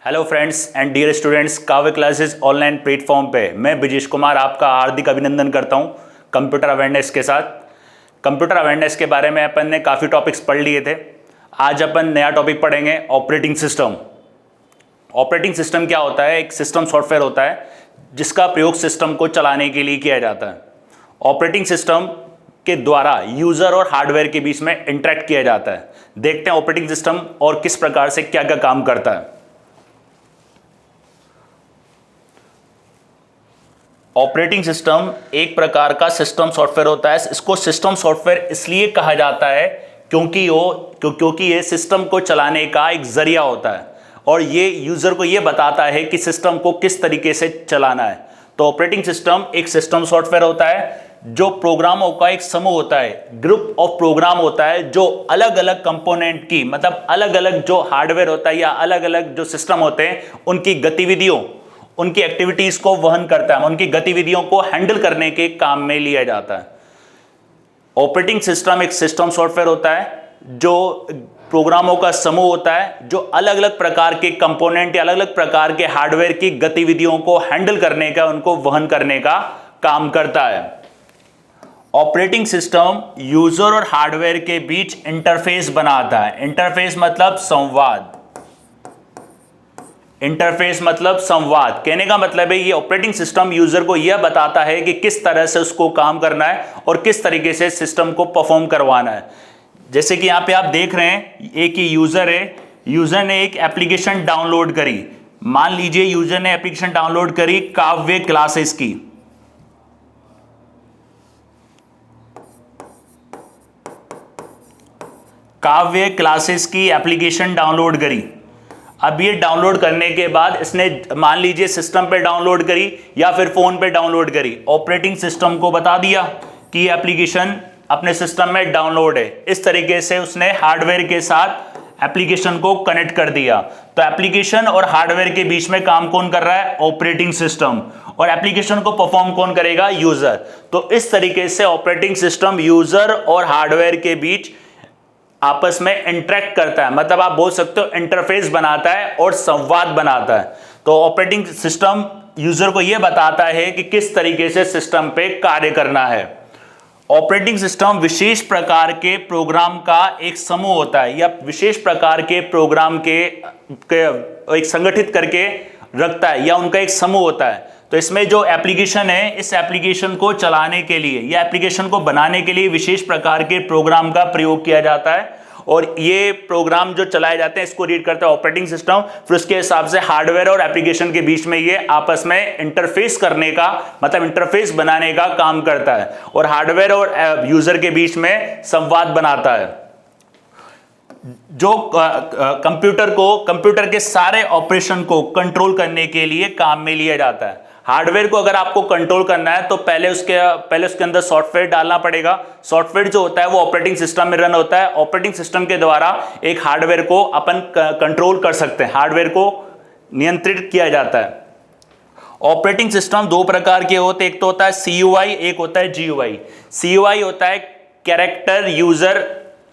Hello friends and dear students, Kavya classes online platform पे मैं ब्रिजेश कुमार आपका हार्दिक अभिनंदन करता हूं कंप्यूटर अवेयरनेस के साथ। कंप्यूटर अवेयरनेस के बारे में अपन ने काफ़ी टॉपिक्स पढ़ लिए थे। आज अपन नया टॉपिक पढ़ेंगे, ऑपरेटिंग सिस्टम। ऑपरेटिंग सिस्टम क्या होता है? एक सिस्टम सॉफ्टवेयर होता है जिसका प्रयोग सिस्टम को चलाने के लिए किया जाता है। ऑपरेटिंग सिस्टम के द्वारा यूज़र और हार्डवेयर के बीच में इंटरेक्ट किया जाता है। देखते हैं ऑपरेटिंग सिस्टम और किस प्रकार से क्या क्या काम करता है। ऑपरेटिंग सिस्टम एक प्रकार का सिस्टम सॉफ्टवेयर होता है। इसको सिस्टम सॉफ्टवेयर इसलिए कहा जाता है क्योंकि ये सिस्टम को चलाने का एक जरिया होता है और ये यूजर को ये बताता है कि सिस्टम को किस तरीके से चलाना है। तो ऑपरेटिंग सिस्टम एक सिस्टम सॉफ्टवेयर होता है जो प्रोग्रामों का एक समूह होता है, ग्रुप ऑफ प्रोग्राम होता है जो अलग अलग कंपोनेंट की, मतलब अलग अलग जो हार्डवेयर होता है या अलग अलग जो सिस्टम होते हैं उनकी गतिविधियों, उनकी एक्टिविटीज को वहन करता है, उनकी गतिविधियों को हैंडल करने के काम में लिया जाता है। ऑपरेटिंग सिस्टम एक सिस्टम सॉफ्टवेयर होता है जो प्रोग्रामों का समूह होता है जो अलग अलग प्रकार के कंपोनेंट या अलग अलग प्रकार के हार्डवेयर की गतिविधियों को हैंडल करने का, उनको वहन करने का काम करता है। ऑपरेटिंग सिस्टम यूजर और हार्डवेयर के बीच इंटरफेस बनाता है। इंटरफेस मतलब संवाद। इंटरफेस मतलब संवाद। कहने का मतलब है ये ऑपरेटिंग सिस्टम यूजर को यह बताता है कि किस तरह से उसको काम करना है और किस तरीके से सिस्टम को परफॉर्म करवाना है। जैसे कि यहां पे आप देख रहे हैं, एक ही यूजर है, यूजर ने एक एप्लीकेशन डाउनलोड करी। मान लीजिए यूजर ने एप्लीकेशन डाउनलोड करी काव्य क्लासेस की। काव्य क्लासेस की एप्लीकेशन डाउनलोड करी। अब ये डाउनलोड करने के बाद इसने मान लीजिए सिस्टम पे डाउनलोड करी या फिर फोन पे डाउनलोड करी। ऑपरेटिंग सिस्टम को बता दिया कि ये एप्लीकेशन अपने सिस्टम में डाउनलोड है। इस तरीके से उसने हार्डवेयर के साथ एप्लीकेशन को कनेक्ट कर दिया। तो एप्लीकेशन और हार्डवेयर के बीच में काम कौन कर रहा है? Operating system. और एप्लीकेशन को परफॉर्म कौन करेगा? यूजर। तो इस तरीके से ऑपरेटिंग सिस्टम यूजर और हार्डवेयर के बीच आपस में इंटरेक्ट करता है, मतलब आप बोल सकते हो इंटरफेस बनाता है और संवाद बनाता है। तो ऑपरेटिंग सिस्टम यूजर को यह बताता है कि किस तरीके से सिस्टम पे कार्य करना है। ऑपरेटिंग सिस्टम विशेष प्रकार के प्रोग्राम का एक समूह होता है या विशेष प्रकार के प्रोग्राम के एक संगठित करके रखता है या उनका एक समूह होता है। तो इसमें जो एप्लीकेशन है, इस एप्लीकेशन को चलाने के लिए या एप्लीकेशन को बनाने के लिए विशेष प्रकार के प्रोग्राम का प्रयोग किया जाता है और ये प्रोग्राम जो चलाए जाते हैं इसको रीड करता है ऑपरेटिंग सिस्टम। फिर उसके हिसाब से हार्डवेयर और एप्लीकेशन के बीच में ये आपस में इंटरफेस करने का, मतलब इंटरफेस बनाने का काम करता है और हार्डवेयर और यूजर के बीच में संवाद बनाता है। जो कंप्यूटर के सारे ऑपरेशन को कंट्रोल करने के लिए काम में लिया जाता है। हार्डवेयर को अगर आपको कंट्रोल करना है तो पहले उसके अंदर सॉफ्टवेयर डालना पड़ेगा। सॉफ्टवेयर जो होता है वो ऑपरेटिंग सिस्टम में रन होता है। ऑपरेटिंग सिस्टम के द्वारा एक हार्डवेयर को अपन कंट्रोल कर सकते हैं, हार्डवेयर को नियंत्रित किया जाता है। ऑपरेटिंग सिस्टम दो प्रकार के होते हैं, एक तो होता है CUI, एक होता है GUI। CUI होता है कैरेक्टर यूजर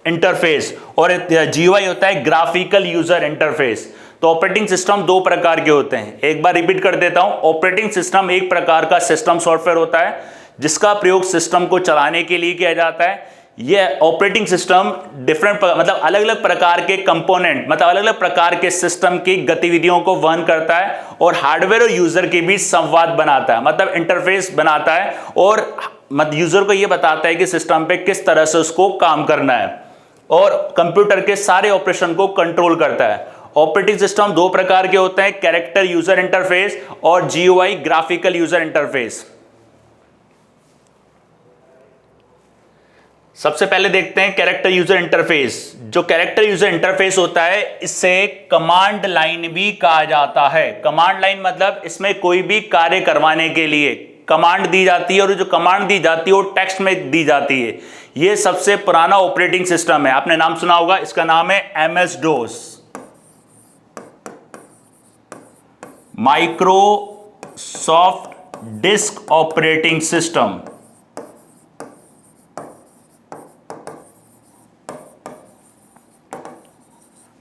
इंटरफेस और GUI होता है ग्राफिकल यूजर इंटरफेस। तो ऑपरेटिंग सिस्टम दो प्रकार के होते हैं। एक बार रिपीट कर देता हूं, ऑपरेटिंग सिस्टम एक प्रकार का सिस्टम सॉफ्टवेयर होता है जिसका प्रयोग सिस्टम को चलाने के लिए किया जाता है। यह ऑपरेटिंग सिस्टम मतलब अलग अलग प्रकार के कंपोनेंट, मतलब अलग अलग प्रकार के सिस्टम की गतिविधियों को वहन करता है और हार्डवेयर और यूजर के बीच संवाद बनाता है, मतलब इंटरफेस बनाता है और यूजर को यह बताता है कि सिस्टम पे किस तरह से उसको काम करना है और कंप्यूटर के सारे ऑपरेशन को कंट्रोल करता है। ऑपरेटिंग सिस्टम दो प्रकार के होते हैं, कैरेक्टर यूजर इंटरफेस और GUI ग्राफिकल यूजर इंटरफेस। सबसे पहले देखते हैं कैरेक्टर यूजर इंटरफेस। जो कैरेक्टर यूजर इंटरफेस होता है इसे कमांड लाइन भी कहा जाता है। कमांड लाइन मतलब इसमें कोई भी कार्य करवाने के लिए कमांड दी जाती है और जो कमांड दी जाती है वो टेक्स्ट में दी जाती है। यह सबसे पुराना ऑपरेटिंग सिस्टम है, आपने नाम सुना होगा, इसका नाम है MS-DOS, Microsoft disk operating system.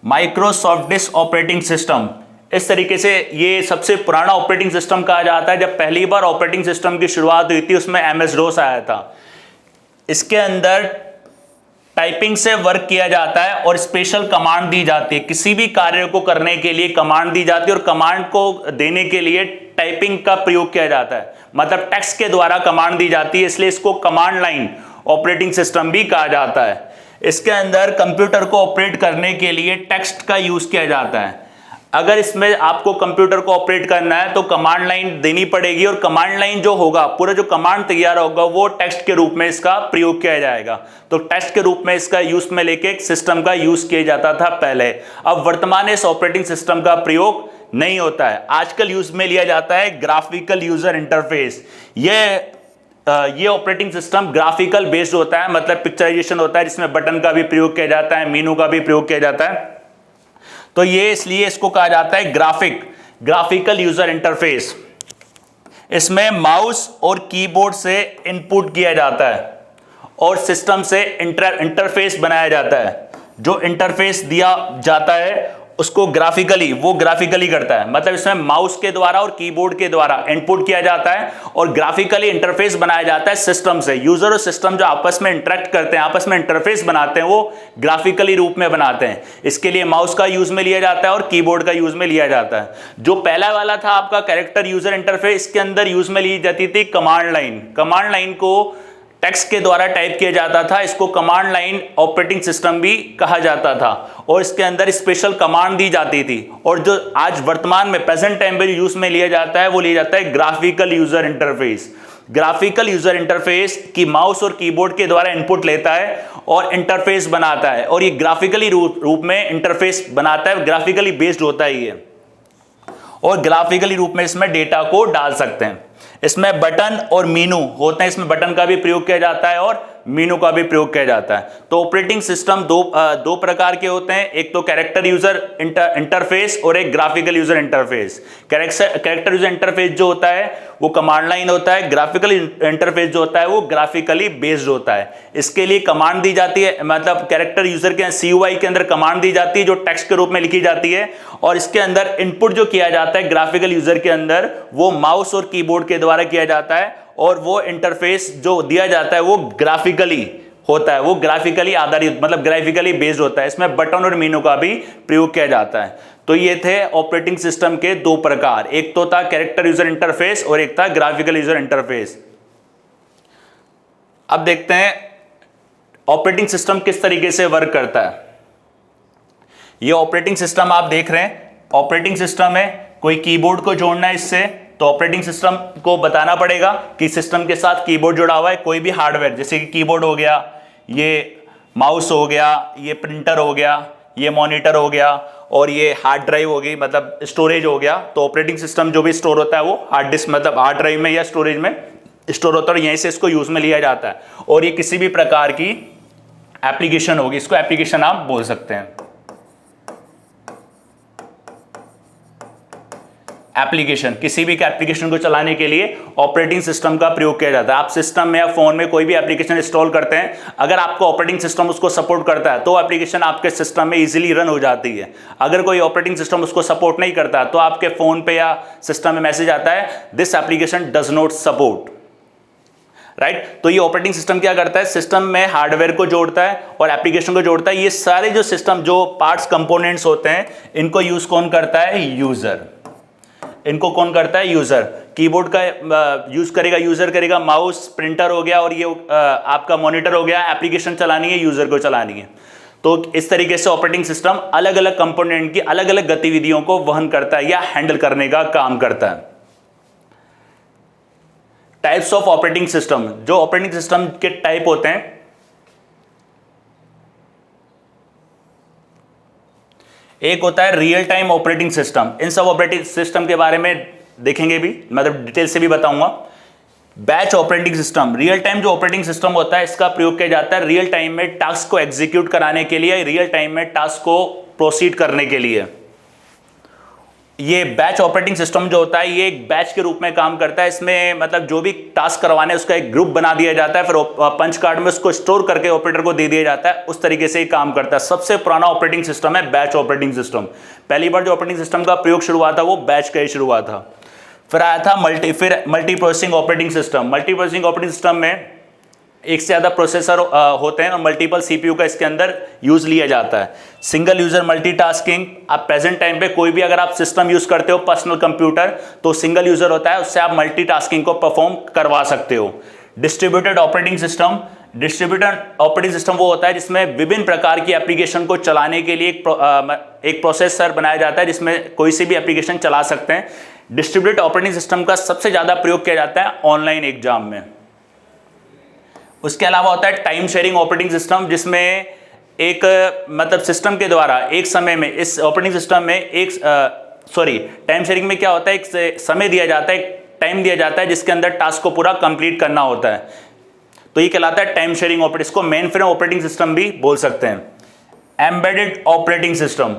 Microsoft disk operating system इस तरीके से ये सबसे पुराना ऑपरेटिंग सिस्टम कहा जाता है। जब पहली बार ऑपरेटिंग सिस्टम की शुरुआत हुई थी उसमें एमएस डोस आया था। इसके अंदर टाइपिंग से वर्क किया जाता है और स्पेशल कमांड दी जाती है। किसी भी कार्य को करने के लिए कमांड दी जाती है और कमांड को देने के लिए टाइपिंग का प्रयोग किया जाता है, मतलब टेक्स्ट के द्वारा कमांड दी जाती है, इसलिए इसको कमांड लाइन ऑपरेटिंग सिस्टम भी कहा जाता है। इसके अंदर कंप्यूटर को ऑपरेट करने के लिए टेक्स्ट का यूज किया जाता है। अगर इसमें आपको कंप्यूटर को ऑपरेट करना है तो कमांड लाइन देनी पड़ेगी और कमांड लाइन जो होगा, पूरा जो कमांड तैयार होगा वो टेक्स्ट के रूप में इसका प्रयोग किया जाएगा। तो टेक्स्ट के रूप में इसका यूज में लेके सिस्टम का यूज किया जाता था पहले। अब वर्तमान इस ऑपरेटिंग सिस्टम का प्रयोग नहीं होता है। आजकल यूज में लिया जाता है ग्राफिकल यूजर इंटरफेस। ये ऑपरेटिंग सिस्टम ग्राफिकल बेस्ड होता है, मतलब पिक्चराइजेशन होता है, जिसमें बटन का भी प्रयोग किया जाता है, मेनू का भी प्रयोग किया जाता है। तो ये इसलिए इसको कहा जाता है ग्राफिकल यूजर इंटरफेस। इसमें माउस और कीबोर्ड से इनपुट किया जाता है और सिस्टम से इंटरफेस बनाया जाता है। जो इंटरफेस दिया जाता है उसको ग्राफिकली करता है, मतलब इसमें माउस के द्वारा और कीबोर्ड के द्वारा इनपुट किया जाता है और ग्राफिकली इंटरफेस बनाया जाता है सिस्टम से। यूजर और सिस्टम जो आपस में इंटरेक्ट करते हैं, आपस में इंटरफेस बनाते हैं, वो ग्राफिकली रूप में बनाते हैं। इसके लिए माउस का यूज में लिया जाता है और कीबोर्ड का यूज में लिया जाता है। जो पहला वाला था आपका कैरेक्टर यूजर इंटरफेस, इसके अंदर यूज में ली जाती थी कमांड लाइन को टेक्स्ट के द्वारा टाइप किया जाता था। इसको कमांड लाइन ऑपरेटिंग सिस्टम भी कहा जाता था और इसके अंदर स्पेशल कमांड दी जाती थी। और जो आज वर्तमान में प्रेजेंट टाइम पे यूज में लिया जाता है वो लिया जाता है ग्राफिकल यूजर इंटरफेस की माउस और कीबोर्ड के द्वारा इनपुट लेता है और इंटरफेस बनाता है, और ये ग्राफिकली रूप में इंटरफेस बनाता है, ग्राफिकली बेस्ड होता है ये, और ग्राफिकली रूप में इसमें डेटा को डाल सकते हैं। इसमें बटन और मेनू होते हैं, इसमें बटन का भी प्रयोग किया जाता है और मेनू का भी प्रयोग किया जाता है। तो ऑपरेटिंग सिस्टम दो प्रकार के होते हैं, एक तो कैरेक्टर यूजर इंटरफेस और एक graphical user interface. Character user interface जो होता है वो कमांड लाइन होता है, ग्राफिकल इंटरफेस जो होता है वो ग्राफिकली बेस्ड होता है। इसके लिए कमांड दी जाती है, मतलब कैरेक्टर यूजर के CUI के अंदर कमांड दी जाती है जो टेक्स्ट के रूप में लिखी जाती है, और इसके अंदर इनपुट जो किया जाता है ग्राफिकल यूजर के अंदर वो माउस और कीबोर्ड के द्वारा किया जाता है, और वो इंटरफेस जो दिया जाता है वो ग्राफिकली होता है, वो ग्राफिकली आधारित, मतलब ग्राफिकली बेस्ड होता है। इसमें बटन और मेनू का भी प्रयोग किया जाता है। तो ये थे ऑपरेटिंग सिस्टम के दो प्रकार, एक तो था कैरेक्टर यूजर इंटरफेस और एक था ग्राफिकल यूजर इंटरफेस। अब देखते हैं ऑपरेटिंग सिस्टम किस तरीके से वर्क करता है। ये ऑपरेटिंग सिस्टम आप देख रहे हैं, ऑपरेटिंग सिस्टम है, कोई कीबोर्ड को जोड़ना है इससे, तो ऑपरेटिंग सिस्टम को बताना पड़ेगा कि सिस्टम के साथ कीबोर्ड जुड़ा हुआ है। कोई भी हार्डवेयर जैसे कि कीबोर्ड हो गया, ये माउस हो गया, ये प्रिंटर हो गया, ये मॉनिटर हो गया, और ये हार्ड ड्राइव हो गई, मतलब स्टोरेज हो गया। तो ऑपरेटिंग सिस्टम जो भी स्टोर होता है वो हार्ड डिस्क, मतलब हार्ड ड्राइव में या स्टोरेज में स्टोर होता है, और यहीं से इसको यूज में लिया जाता है। और ये किसी भी प्रकार की एप्लीकेशन होगी, इसको एप्लीकेशन आप बोल सकते हैं। एप्लीकेशन, किसी भी एप्लीकेशन को चलाने के लिए ऑपरेटिंग सिस्टम का प्रयोग किया जाता है। आप सिस्टम में या फोन में कोई भी एप्लीकेशन इंस्टॉल करते हैं, अगर आपको ऑपरेटिंग सिस्टम उसको सपोर्ट करता है तो एप्लीकेशन आपके सिस्टम में इजीली रन हो जाती है। अगर कोई ऑपरेटिंग सिस्टम उसको सपोर्ट नहीं करता तो आपके फोन पे या सिस्टम में मैसेज आता है, this application does not support, right. तो ये ऑपरेटिंग सिस्टम क्या करता है, सिस्टम में हार्डवेयर को जोड़ता है और एप्लीकेशन को जोड़ता है। ये सारे जो सिस्टम जो पार्ट्स कंपोनेंट्स होते हैं इनको यूज कौन करता है, यूजर। इनको कौन करता है, यूजर। कीबोर्ड का यूज करेगा यूजर करेगा, माउस प्रिंटर हो गया, और ये आपका मॉनिटर हो गया, एप्लीकेशन चलानी है यूजर को चलानी है। तो इस तरीके से ऑपरेटिंग सिस्टम अलग अलग कंपोनेंट की अलग अलग गतिविधियों को वहन करता है या हैंडल करने का काम करता है। टाइप्स ऑफ ऑपरेटिंग सिस्टम, जो ऑपरेटिंग सिस्टम के टाइप होते हैं, एक होता है रियल टाइम ऑपरेटिंग सिस्टम। इन सब ऑपरेटिंग सिस्टम के बारे में देखेंगे भी, मतलब डिटेल से भी बताऊंगा। Batch operating system, real time जो ऑपरेटिंग सिस्टम होता है इसका प्रयोग किया जाता है रियल टाइम में टास्क को एग्जीक्यूट कराने के लिए, रियल टाइम में टास्क को प्रोसीड करने के लिए। ये बैच ऑपरेटिंग सिस्टम जो होता है ये एक बैच के रूप में काम करता है। इसमें मतलब जो भी टास्क करवाने हैं उसका एक ग्रुप बना दिया जाता है, फिर पंच कार्ड में उसको स्टोर करके ऑपरेटर को दे दिया जाता है। उस तरीके से ये काम करता है। सबसे पुराना ऑपरेटिंग सिस्टम है बैच ऑपरेटिंग सिस्टम। पहली बार जो ऑपरेटिंग सिस्टम का प्रयोग शुरू हुआ था वो बैच का ही शुरू हुआ था। फिर आया था multi processing operating system. Multi processing operating system में एक से ज़्यादा प्रोसेसर होते हैं और मल्टीपल सीपीयू का इसके अंदर यूज़ लिया जाता है। सिंगल यूज़र मल्टीटास्किंग, आप प्रेजेंट टाइम पे कोई भी अगर आप सिस्टम यूज़ करते हो पर्सनल कंप्यूटर तो सिंगल यूज़र होता है, उससे आप मल्टीटास्किंग को परफॉर्म करवा सकते हो। Distributed operating system, distributed operating system वो होता है जिसमें विभिन्न प्रकार की एप्लीकेशन को चलाने के लिए एक प्रोसेसर बनाया जाता है जिसमें कोई सी भी एप्लीकेशन चला सकते हैं। डिस्ट्रीब्यूटेड ऑपरेटिंग सिस्टम का सबसे ज़्यादा प्रयोग किया जाता है ऑनलाइन एग्जाम में। उसके अलावा होता है टाइम शेयरिंग ऑपरेटिंग सिस्टम, जिसमें एक मतलब सिस्टम के द्वारा एक समय में इस ऑपरेटिंग सिस्टम में टाइम शेयरिंग में क्या होता है, एक समय दिया जाता है, एक टाइम दिया जाता है जिसके अंदर टास्क को पूरा कंप्लीट करना होता है, तो ये कहलाता है टाइम शेयरिंग ऑपरेटिंग। इसको मेन फ्रेम ऑपरेटिंग सिस्टम भी बोल सकते हैं। Embedded operating system,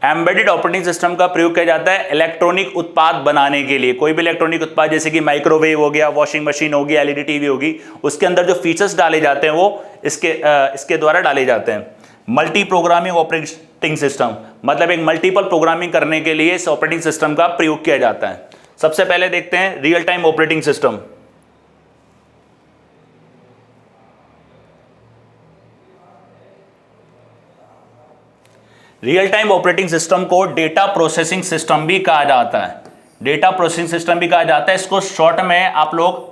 embedded operating system का प्रयोग किया जाता है इलेक्ट्रॉनिक उत्पाद बनाने के लिए। कोई भी इलेक्ट्रॉनिक उत्पाद जैसे कि माइक्रोवेव हो गया, वॉशिंग मशीन होगी, एलईडी टीवी होगी, उसके अंदर जो फीचर्स डाले जाते हैं वो इसके द्वारा डाले जाते हैं। मल्टी प्रोग्रामिंग ऑपरेटिंग सिस्टम, मतलब एक मल्टीपल प्रोग्रामिंग करने के लिए इस ऑपरेटिंग सिस्टम का प्रयोग किया जाता है। सबसे पहले देखते हैं real time operating system. Real time operating system को डेटा प्रोसेसिंग सिस्टम भी कहा जाता है। डेटा प्रोसेसिंग सिस्टम भी कहा जाता है। इसको शॉर्ट में आप लोग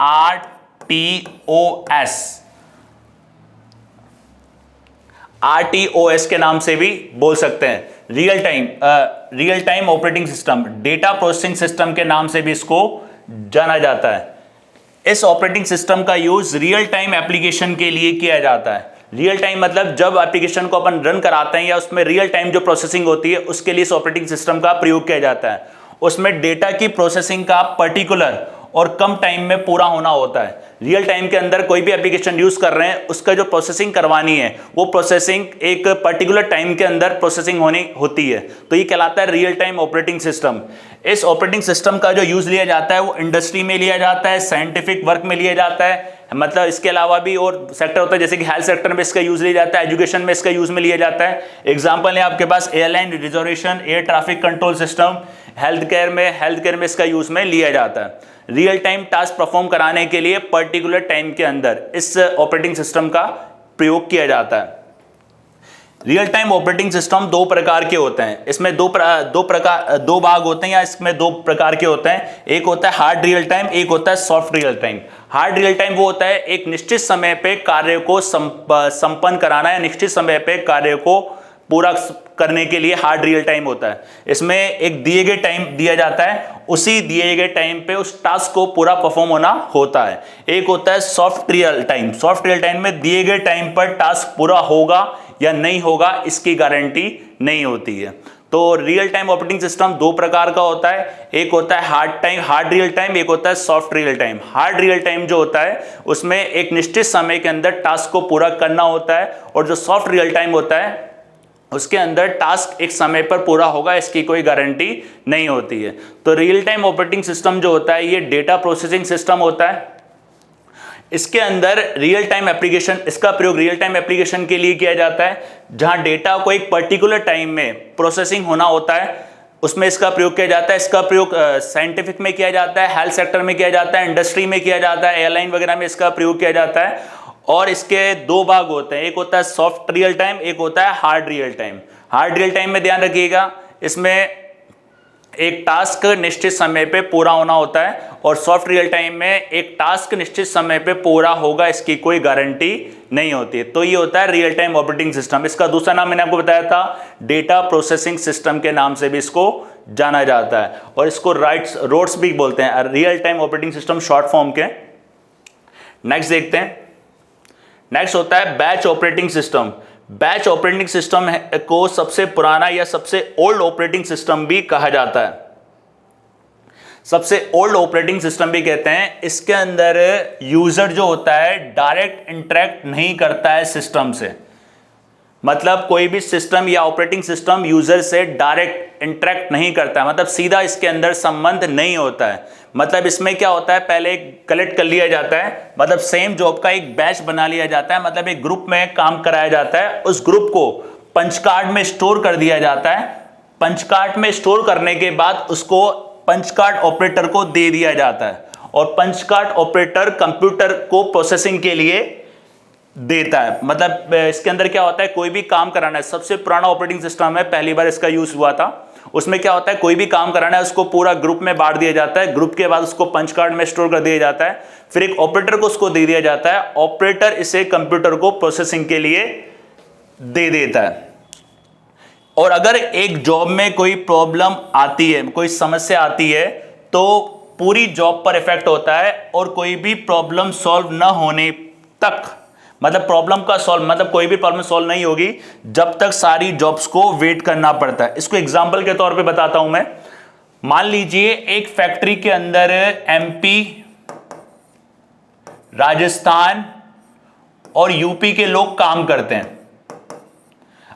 RTOS के नाम से भी बोल सकते हैं। Real time operating system, data processing system के नाम से भी इसको जाना जाता है। इस ऑपरेटिंग सिस्टम का यूज रियल टाइम एप्लीकेशन के लिए किया जाता है। रियल टाइम मतलब जब एप्लीकेशन को अपन रन कराते हैं या उसमें रियल टाइम जो प्रोसेसिंग होती है उसके लिए इस ऑपरेटिंग सिस्टम का प्रयोग किया जाता है। उसमें डेटा की प्रोसेसिंग का पर्टिकुलर और कम टाइम में पूरा होना होता है। रियल टाइम के अंदर कोई भी एप्लीकेशन यूज कर रहे हैं, उसका जो प्रोसेसिंग करवानी है वो प्रोसेसिंग एक पर्टिकुलर टाइम के अंदर प्रोसेसिंग होनी होती है, तो ये कहलाता है रियल टाइम ऑपरेटिंग सिस्टम। इस ऑपरेटिंग सिस्टम का जो यूज लिया जाता है वो इंडस्ट्री में लिया जाता है, साइंटिफिक वर्क में लिया जाता है, मतलब इसके अलावा भी और सेक्टर होता है जैसे कि हेल्थ सेक्टर में इसका यूज लिया जाता है, एजुकेशन में इसका यूज में लिया जाता है। एग्जांपल है आपके पास airline reservation, air traffic control system, health care में इसका यूज में लिया जाता है। रियल टाइम टास्क परफॉर्म कराने के लिए पर्टिकुलर टाइम के अंदर इस ऑपरेटिंग सिस्टम का प्रयोग किया जाता है। रियल टाइम ऑपरेटिंग सिस्टम दो प्रकार के होते हैं। इसमें दो भाग होते हैं या इसमें दो प्रकार के होते हैं। एक होता है हार्ड रियल टाइम, एक होता है soft real time. Hard real time वो होता है एक निश्चित समय पे कार्य को संपन्न कराना या निश्चित समय पे कार्य को पूरा करने के लिए हार्ड रियल टाइम होता है। इसमें एक दिए गए टाइम दिया जाता है, उसी दिए गए टाइम पे उस टास्क को पूरा परफॉर्म होना होता है। एक होता है soft real time. Soft real time में दिए गए टाइम पर टास्क पूरा होगा या नहीं होगा इसकी गारंटी नहीं होती है। तो रियल टाइम ऑपरेटिंग सिस्टम दो प्रकार का होता है, एक होता है हार्ड रियल टाइम, एक होता है soft real time. Hard real time जो होता है उसमें एक निश्चित समय के अंदर टास्क को पूरा करना होता है, और जो सॉफ्ट रियल टाइम होता है उसके अंदर टास्क एक समय पर पूरा होगा इसकी कोई गारंटी नहीं होती है। तो रियल टाइम ऑपरेटिंग सिस्टम जो होता है ये डेटा प्रोसेसिंग सिस्टम होता है। इसके अंदर रियल टाइम एप्लीकेशन, इसका प्रयोग रियल टाइम एप्लीकेशन के लिए किया जाता है जहां डेटा को एक पर्टिकुलर टाइम में प्रोसेसिंग होना होता है, उसमें इसका प्रयोग किया जाता है। इसका प्रयोग साइंटिफिक में किया जाता है, हेल्थ सेक्टर में किया जाता है, इंडस्ट्री में किया जाता है, एयरलाइन वगैरह में इसका प्रयोग किया जाता है। और इसके दो भाग होते हैं, एक होता है सॉफ्ट रियल टाइम, एक होता है hard real time. Hard real time में ध्यान रखिएगा, इसमें एक टास्क निश्चित समय पे पूरा होना होता है, और सॉफ्ट रियल टाइम में एक टास्क निश्चित समय पे पूरा होगा इसकी कोई गारंटी नहीं होती है। तो ये होता है रियल टाइम ऑपरेटिंग सिस्टम। इसका दूसरा नाम मैंने आपको बताया था, डेटा प्रोसेसिंग सिस्टम के नाम से भी इसको जाना जाता है, और इसको रोड्स भी बोलते हैं, real time operating system short form के। नेक्स्ट देखते हैं, नेक्स्ट होता है batch operating system. Batch operating system को सबसे पुराना या सबसे ओल्ड ऑपरेटिंग सिस्टम भी कहा जाता है, सबसे ओल्ड ऑपरेटिंग सिस्टम भी कहते हैं। इसके अंदर यूजर जो होता है डायरेक्ट इंटरेक्ट नहीं करता है सिस्टम से, मतलब कोई भी सिस्टम या ऑपरेटिंग सिस्टम यूजर से डायरेक्ट इंटरेक्ट नहीं करता है, मतलब सीधा इसके अंदर संबंध नहीं होता है। मतलब इसमें क्या होता है, पहले कलेक्ट कर लिया जाता है, मतलब सेम जॉब का एक बैच बना लिया जाता है, मतलब एक ग्रुप में काम कराया जाता है, उस ग्रुप को पंच कार्ड में स्टोर कर दिया जाता है। पंच कार्ड में स्टोर करने के बाद उसको पंच कार्ड ऑपरेटर को दे दिया जाता है, और पंच कार्ड ऑपरेटर कंप्यूटर को प्रोसेसिंग के लिए देता है। मतलब इसके अंदर क्या होता है, कोई भी काम कराना है, सबसे पुराना ऑपरेटिंग सिस्टम है, पहली बार इसका यूज हुआ था, उसमें क्या होता है, कोई भी काम कराना है उसको पूरा ग्रुप में बांट दिया जाता है, ग्रुप के बाद उसको पंच कार्ड में स्टोर कर दिया जाता है, फिर एक ऑपरेटर को उसको दे दिया जाता है, ऑपरेटर इसे कंप्यूटर को प्रोसेसिंग के लिए दे देता है। और अगर एक जॉब में कोई प्रॉब्लम आती है, कोई समस्या आती है, तो पूरी जॉब पर इफेक्ट होता है, और कोई भी प्रॉब्लम सॉल्व न होने तक, मतलब प्रॉब्लम का सॉल्व, मतलब कोई भी प्रॉब्लम सॉल्व नहीं होगी जब तक सारी जॉब्स को वेट करना पड़ता है। इसको एग्जांपल के तौर पे बताता हूं मैं। मान लीजिए एक फैक्ट्री के अंदर एमपी, राजस्थान और यूपी के लोग काम करते हैं।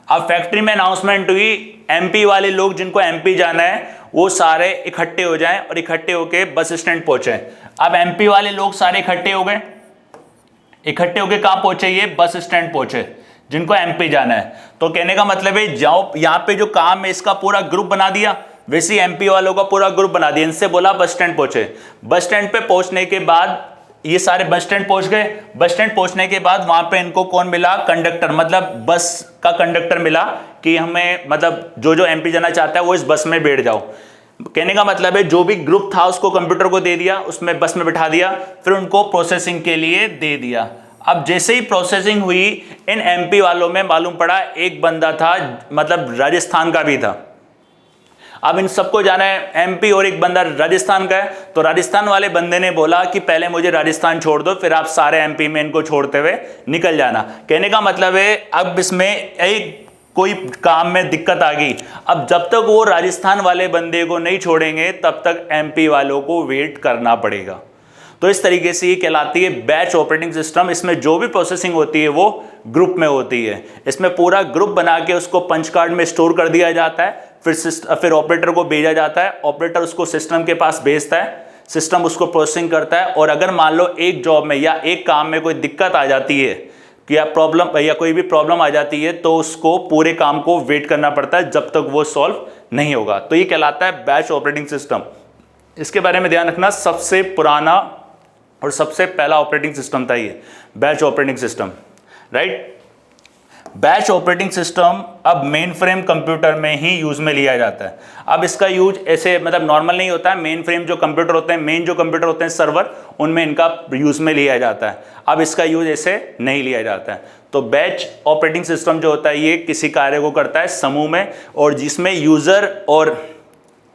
अब फैक्ट्री में अनाउंसमेंट हुई, एमपी वाले लोग जिनको एमपी जाना है वो सारे इकट्ठे हो जाएं, और इकट्ठे होके बस स्टैंड पहुंचे। अब एमपी वाले लोग सारे इकट्ठे हो गए, इकट्ठे होके कहां पहुंचे, ये बस स्टैंड पहुंचे जिनको एमपी जाना है। तो कहने का मतलब है, जाओ यहां पे जो काम है इसका पूरा ग्रुप बना दिया, वैसे ही एमपी वालों का पूरा ग्रुप बना दिया, इनसे बोला बस स्टैंड पहुंचे। बस स्टैंड पे पहुंचने के बाद ये सारे बस स्टैंड पहुंच गए। बस स्टैंड पहुंचने के बाद वहां पे इनको कौन मिला, कंडक्टर, मतलब बस का कंडक्टर मिला कि हमें, मतलब जो जो एमपी जाना चाहता है वो इस बस में बैठ जाओ। कहने का मतलब है जो भी ग्रुप था उसको कंप्यूटर को दे दिया, उसमें बस में बिठा दिया, फिर उनको प्रोसेसिंग के लिए दे दिया। अब जैसे ही प्रोसेसिंग हुई, इन एमपी वालों में मालूम पड़ा एक बंदा था, मतलब राजस्थान का भी था। अब इन सबको जाना है, एमपी और एक बंदा राजस्थान का है, तो राजस्थान वाले बंदे ने बोला कि पहले मुझे राजस्थान छोड़ दो, फिर आप सारे एमपी में इनको छोड़ते हुए निकल जाना। कहने का मतलब है अब इसमें एक कोई काम में दिक्कत आ गई, अब जब तक वो राजस्थान वाले बंदे को नहीं छोड़ेंगे तब तक एमपी वालों को वेट करना पड़ेगा। तो इस तरीके से ये कहलाती है बैच ऑपरेटिंग सिस्टम। इसमें जो भी प्रोसेसिंग होती है वो ग्रुप में होती है। इसमें पूरा ग्रुप बना के उसको पंच कार्ड में स्टोर कर दिया जाता है, फिर ऑपरेटर को भेजा जाता है, ऑपरेटर उसको सिस्टम के पास भेजता है, सिस्टम उसको प्रोसेसिंग करता है। और अगर मान लो एक जॉब में या एक काम में कोई दिक्कत आ जाती है कि या प्रॉब्लम या कोई भी प्रॉब्लम आ जाती है, तो उसको पूरे काम को वेट करना पड़ता है जब तक वो सॉल्व नहीं होगा। तो ये कहलाता है बैच ऑपरेटिंग सिस्टम। इसके बारे में ध्यान रखना, सबसे पुराना और सबसे पहला ऑपरेटिंग सिस्टम था ये batch operating system, right. Batch operating system अब मेन फ्रेम कंप्यूटर में ही यूज में लिया जाता है। अब इसका यूज ऐसे मतलब नॉर्मल नहीं होता है, मेन फ्रेम जो कंप्यूटर होते हैं, मेन जो कंप्यूटर होते हैं सर्वर, उनमें इनका यूज में लिया जाता है। अब इसका यूज ऐसे नहीं लिया जाता है। तो बैच ऑपरेटिंग सिस्टम जो होता है ये किसी कार्य को करता है समूह में, और जिसमें यूजर और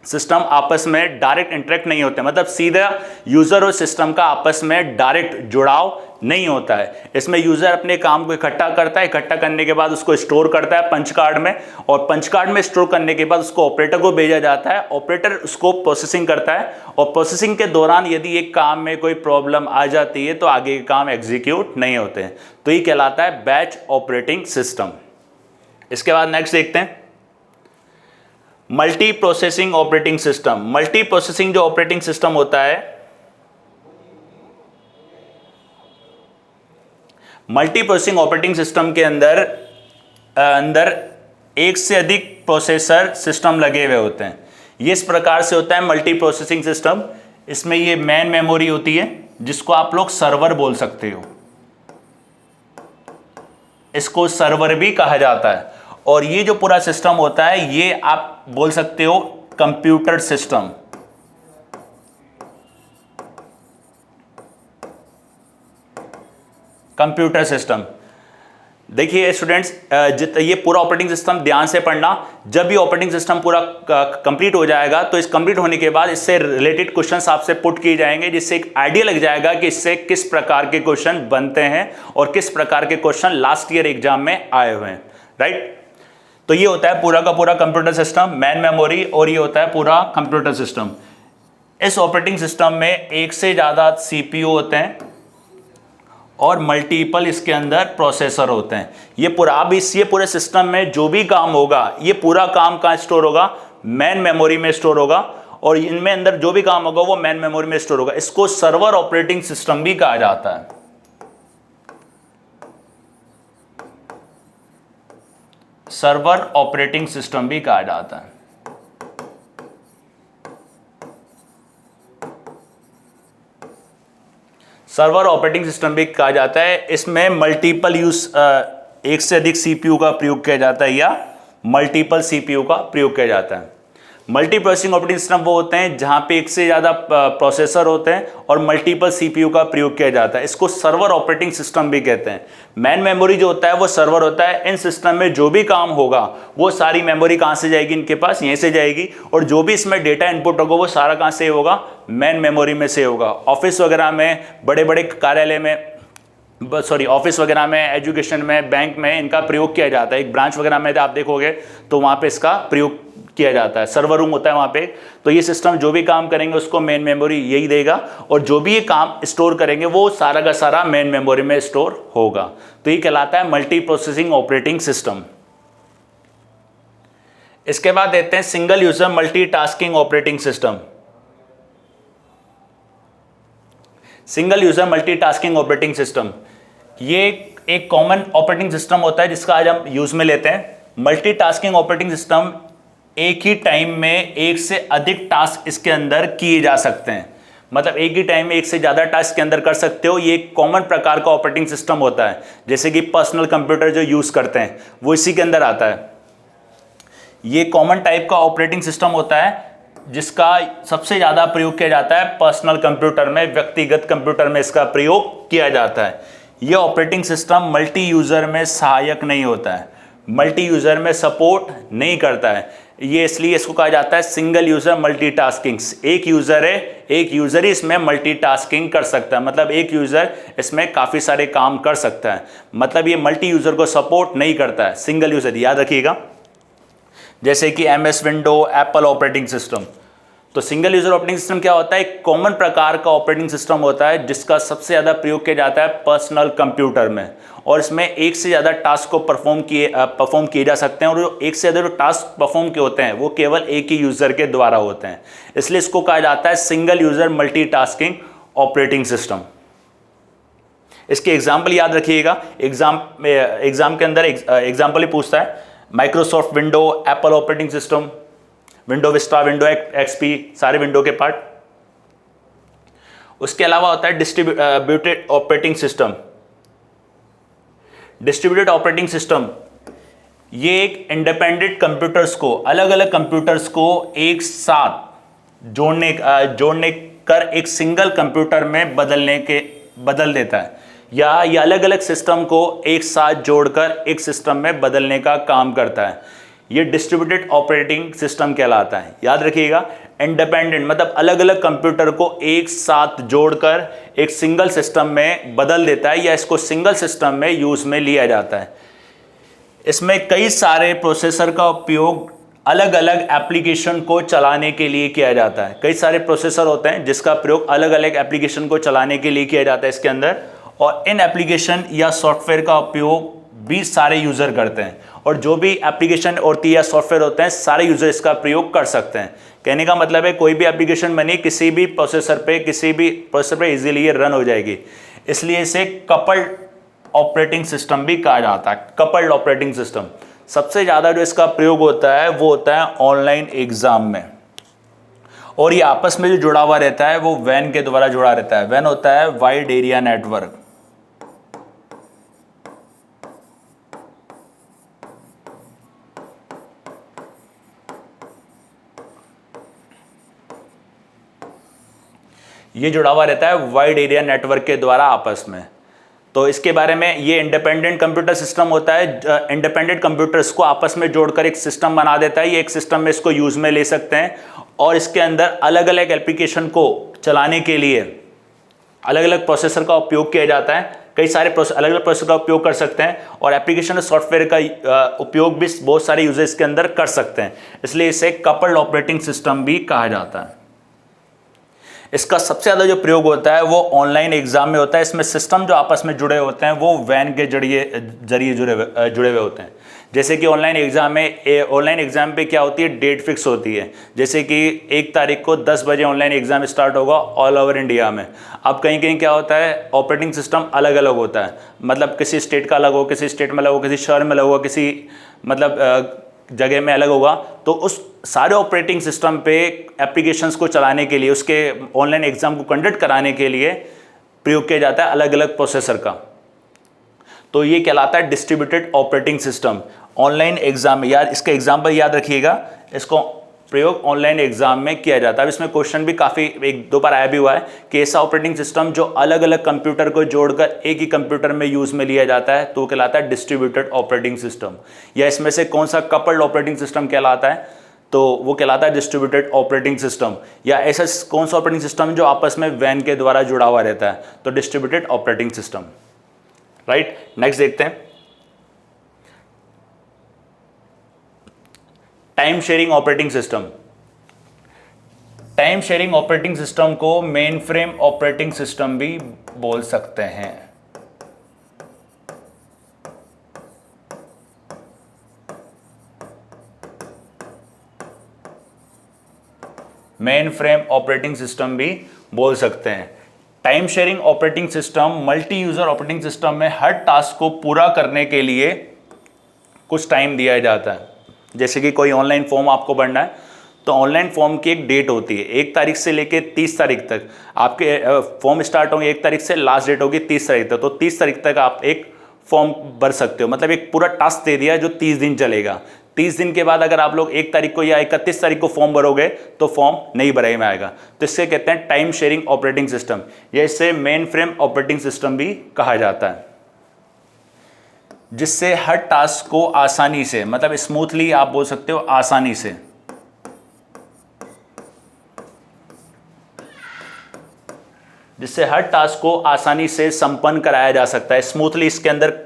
सिस्टम आपस में डायरेक्ट इंटरेक्ट नहीं होते, मतलब सीधा यूजर और सिस्टम का आपस में डायरेक्ट जुड़ाव नहीं होता है। इसमें यूजर अपने काम को इकट्ठा करता है, इकट्ठा करने के बाद उसको स्टोर करता है पंच कार्ड में, और पंच कार्ड में स्टोर करने के बाद उसको ऑपरेटर को भेजा जाता है, ऑपरेटर उसको प्रोसेसिंग करता है, और प्रोसेसिंग के दौरान यदि एक काम में कोई प्रॉब्लम आ जाती है तो आगे के काम एग्जीक्यूट नहीं होते हैं। तो ये कहलाता है बैच ऑपरेटिंग सिस्टम। इसके बाद नेक्स्ट देखते हैं multi processing operating system. Multi processing जो ऑपरेटिंग सिस्टम होता है, मल्टी प्रोसेसिंग ऑपरेटिंग सिस्टम के अंदर एक से अधिक प्रोसेसर सिस्टम लगे हुए होते हैं। ये इस प्रकार से होता है मल्टी प्रोसेसिंग सिस्टम। इसमें ये मेन मेमोरी होती है जिसको आप लोग सर्वर बोल सकते हो, इसको सर्वर भी कहा जाता है। और ये जो पूरा सिस्टम होता है ये आप बोल सकते हो कंप्यूटर सिस्टम। कंप्यूटर सिस्टम देखिए स्टूडेंट्स, ये पूरा ऑपरेटिंग सिस्टम ध्यान से पढ़ना। जब ये ऑपरेटिंग सिस्टम पूरा कंप्लीट हो जाएगा तो इस कंप्लीट होने के बाद इससे रिलेटेड क्वेश्चंस आपसे पुट किए जाएंगे, जिससे एक आइडिया लग जाएगा कि इससे किस प्रकार के क्वेश्चन बनते हैं और किस प्रकार के क्वेश्चन लास्ट ईयर एग्जाम में आए हुए हैं, राइट। तो ये होता है पूरा का पूरा कंप्यूटर सिस्टम, मेन मेमोरी, और ये होता है पूरा कंप्यूटर सिस्टम। इस ऑपरेटिंग सिस्टम में एक से ज़्यादा सीपीयू होते हैं और मल्टीपल इसके अंदर प्रोसेसर होते हैं। ये पूरे सिस्टम में जो भी काम होगा, ये पूरा काम कहाँ स्टोर होगा? मेन मेमोरी में स्टोर होगा, और इनमें अंदर जो भी काम होगा वो मेन मेमोरी में स्टोर होगा। इसको सर्वर ऑपरेटिंग सिस्टम भी कहा जाता है। सर्वर ऑपरेटिंग सिस्टम भी कहा जाता है। सर्वर ऑपरेटिंग सिस्टम भी कहा जाता है। इसमें मल्टीपल यूज, एक से अधिक सीपीयू का प्रयोग किया जाता है या मल्टीपल सीपीयू का प्रयोग किया जाता है। मल्टी प्रोसेसिंग ऑपरेटिंग सिस्टम वो होते हैं जहां पे एक से ज़्यादा प्रोसेसर होते हैं और मल्टीपल सीपीयू का प्रयोग किया जाता है। इसको सर्वर ऑपरेटिंग सिस्टम भी कहते हैं। मेन मेमोरी जो होता है वो सर्वर होता है। इन सिस्टम में जो भी काम होगा वो सारी मेमोरी कहाँ से जाएगी? इनके पास यहीं से जाएगी, और जो भी इसमें डेटा इनपुट होगा वो सारा कहाँ से होगा? मेन मेमोरी में से होगा। ऑफिस वगैरह में, बड़े बड़े कार्यालय में, ऑफिस वगैरह में, एजुकेशन में, बैंक में इनका प्रयोग किया जाता है। एक ब्रांच वगैरह में आप देखोगे तो वहाँ पे इसका प्रयोग किया जाता है। सर्वर रूम होता है वहाँ पे। तो ये सिस्टम जो भी काम करेंगे उसको मेन मेमोरी यही देगा, और जो भी ये काम स्टोर करेंगे वो सारा का सारा मेन मेमोरी में स्टोर होगा। तो ये कहलाता है मल्टी प्रोसेसिंग ऑपरेटिंग सिस्टम। इसके बाद देते हैं single user multitasking operating system. Single user multitasking operating system ये एक कॉमन ऑपरेटिंग सिस्टम होता है जिसका आज हम यूज में लेते हैं। मल्टीटास्किंग ऑपरेटिंग सिस्टम एक ही टाइम में एक से अधिक टास्क इसके अंदर किए जा सकते हैं। मतलब एक ही टाइम में एक से ज़्यादा टास्क के अंदर कर सकते हो। ये एक कॉमन प्रकार का ऑपरेटिंग सिस्टम होता है, जैसे कि पर्सनल कंप्यूटर जो यूज़ करते हैं वो इसी के अंदर आता है। ये कॉमन टाइप का ऑपरेटिंग सिस्टम होता है जिसका सबसे ज़्यादा प्रयोग किया जाता है पर्सनल कंप्यूटर में, व्यक्तिगत कंप्यूटर में इसका प्रयोग किया जाता है। यह ऑपरेटिंग सिस्टम मल्टी यूज़र में सहायक नहीं होता है, मल्टी यूज़र में सपोर्ट नहीं करता है। ये इसलिए इसको कहा जाता है सिंगल यूज़र मल्टीटास्किंग। एक यूज़र है, एक यूज़र ही इसमें मल्टीटास्किंग कर सकता है। मतलब एक यूज़र इसमें काफ़ी सारे काम कर सकता है। मतलब ये मल्टी यूज़र को सपोर्ट नहीं करता है, सिंगल यूज़र। याद रखिएगा, जैसे कि MS window, Apple operating system. तो सिंगल यूजर ऑपरेटिंग सिस्टम क्या होता है? एक कॉमन प्रकार का ऑपरेटिंग सिस्टम होता है जिसका सबसे ज़्यादा प्रयोग किया जाता है पर्सनल कंप्यूटर में, और इसमें एक से ज़्यादा टास्क को परफॉर्म किए जा सकते हैं, और जो एक से ज़्यादा जो टास्क परफॉर्म के होते हैं वो केवल एक ही यूज़र के द्वारा होते हैं। इसलिए इसको कहा जाता है single user multitasking operating system. इसके एग्जाम्पल याद रखिएगा। एग्जाम के अंदर एग्जाम्पल ही पूछता है। Microsoft window, Apple operating system, window Vista, window XP, सारे विंडो के पार्ट। उसके अलावा होता है distributed operating system. Distributed operating system ये एक इंडिपेंडेंट कंप्यूटर्स को, अलग अलग कंप्यूटर्स को एक साथ जोड़ने कर एक सिंगल कंप्यूटर में बदल देता है, या ये अलग अलग सिस्टम को एक साथ जोड़कर एक सिस्टम में बदलने का काम करता है। ये डिस्ट्रीब्यूटेड ऑपरेटिंग सिस्टम कहलाता है। याद रखिएगा, इंडिपेंडेंट मतलब अलग अलग कंप्यूटर को एक साथ जोड़कर एक सिंगल सिस्टम में बदल देता है, या इसको सिंगल सिस्टम में यूज में लिया जाता है। इसमें कई सारे प्रोसेसर का उपयोग अलग अलग एप्लीकेशन को चलाने के लिए किया जाता है। कई सारे प्रोसेसर होते हैं जिसका प्रयोग अलग अलग एप्लीकेशन को चलाने के लिए किया जाता है इसके अंदर, और इन एप्लीकेशन या सॉफ्टवेयर का उपयोग भी सारे यूज़र करते हैं, और जो भी एप्लीकेशन होती है या सॉफ्टवेयर होते हैं सारे यूज़र इसका प्रयोग कर सकते हैं। कहने का मतलब है कोई भी एप्लीकेशन बनी किसी भी प्रोसेसर पे इजीली ये रन हो जाएगी। इसलिए इसे कपल्ड ऑपरेटिंग सिस्टम भी कहा जाता है। कपल्ड ऑपरेटिंग सिस्टम सबसे ज़्यादा जो इसका प्रयोग होता है वो होता है ऑनलाइन एग्ज़ाम में, और ये आपस में जो जुड़ा हुआ रहता है वो वैन के द्वारा जुड़ा रहता है। वैन होता है वाइड एरिया नेटवर्क। ये जुड़ा हुआ रहता है वाइड एरिया नेटवर्क के द्वारा आपस में। तो इसके बारे में, ये इंडिपेंडेंट कंप्यूटर सिस्टम होता है। इंडिपेंडेंट कंप्यूटर्स को आपस में जोड़कर एक सिस्टम बना देता है। ये एक सिस्टम में इसको यूज में ले सकते हैं, और इसके अंदर अलग अलग एप्लीकेशन को चलाने के लिए अलग अलग प्रोसेसर का उपयोग किया जाता है। कई सारे अलग अलग प्रोसेसर का उपयोग कर सकते हैं, और एप्लीकेशन और सॉफ्टवेयर का उपयोग भी बहुत सारे यूजर्स के अंदर कर सकते हैं। इसलिए इसे कपल्ड ऑपरेटिंग सिस्टम भी कहा जाता है। इसका सबसे ज़्यादा जो प्रयोग होता है वो ऑनलाइन एग्जाम में होता है। इसमें सिस्टम जो आपस में जुड़े होते हैं वो वैन के जरिए जुड़े हुए होते हैं। जैसे कि ऑनलाइन एग्जाम पे क्या होती है, डेट फिक्स होती है। जैसे कि 1 तारीख को 10 बजे ऑनलाइन एग्जाम स्टार्ट होगा ऑल ओवर इंडिया में। अब कहीं कहीं क्या होता है, ऑपरेटिंग सिस्टम अलग अलग होता है, मतलब किसी स्टेट का अलग हो, किसी स्टेट में अलग हो, किसी शहर में अलग होगा, किसी मतलब जगह में अलग होगा। तो उस सारे ऑपरेटिंग सिस्टम पे एप्लीकेशंस को चलाने के लिए, उसके ऑनलाइन एग्जाम को कंडक्ट कराने के लिए प्रयोग किया जाता है अलग अलग प्रोसेसर का। तो ये कहलाता है distributed operating system. Online exam में, यार इसका एग्जाम्पल याद रखिएगा, इसको प्रयोग ऑनलाइन एग्जाम में किया जाता है। अब इसमें क्वेश्चन भी काफ़ी 1-2 बार आया भी हुआ है कि ऐसा ऑपरेटिंग सिस्टम जो अलग अलग कंप्यूटर को जोड़कर एक ही कंप्यूटर में यूज़ में लिया जाता है तो वो कहलाता है डिस्ट्रीब्यूटेड ऑपरेटिंग सिस्टम। या इसमें से कौन सा कपल्ड ऑपरेटिंग सिस्टम कहलाता है, तो वो कहलाता है डिस्ट्रीब्यूटेड ऑपरेटिंग सिस्टम। या ऐसा कौन सा ऑपरेटिंग सिस्टम जो आपस में वैन के द्वारा जुड़ा हुआ रहता है, तो distributed operating system. Right, next देखते हैं time sharing operating system. Time sharing operating system को मेन फ्रेम ऑपरेटिंग सिस्टम भी बोल सकते हैं। मेन फ्रेम ऑपरेटिंग सिस्टम भी बोल सकते हैं। Time sharing operating system multi user operating system में हर टास्क को पूरा करने के लिए कुछ टाइम दिया जाता है। जैसे कि कोई ऑनलाइन फॉर्म आपको भरना है तो ऑनलाइन फॉर्म की एक डेट होती है, 1 तारीख से लेके 30 तारीख तक आपके फॉर्म स्टार्ट होंगे, 1 तारीख से लास्ट डेट होगी 30 तारीख तक। तो 30 तारीख तक आप एक फॉर्म भर सकते हो, मतलब एक पूरा टास्क दे दिया जो 30 दिन चलेगा। 30 दिन के बाद अगर आप लोग 1 तारीख को या 31 तारीख को फॉर्म भरोगे तो फॉर्म नहीं भराई में आएगा। तो इससे कहते हैं टाइम शेयरिंग ऑपरेटिंग सिस्टम, या इससे मेन फ्रेम ऑपरेटिंग सिस्टम भी कहा जाता है, जिससे हर टास्क को आसानी से, मतलब स्मूथली आप बोल सकते हो आसानी से, जिससे हर टास्क को आसानी से संपन्न कराया जा सकता है, स्मूथली इसके अंदर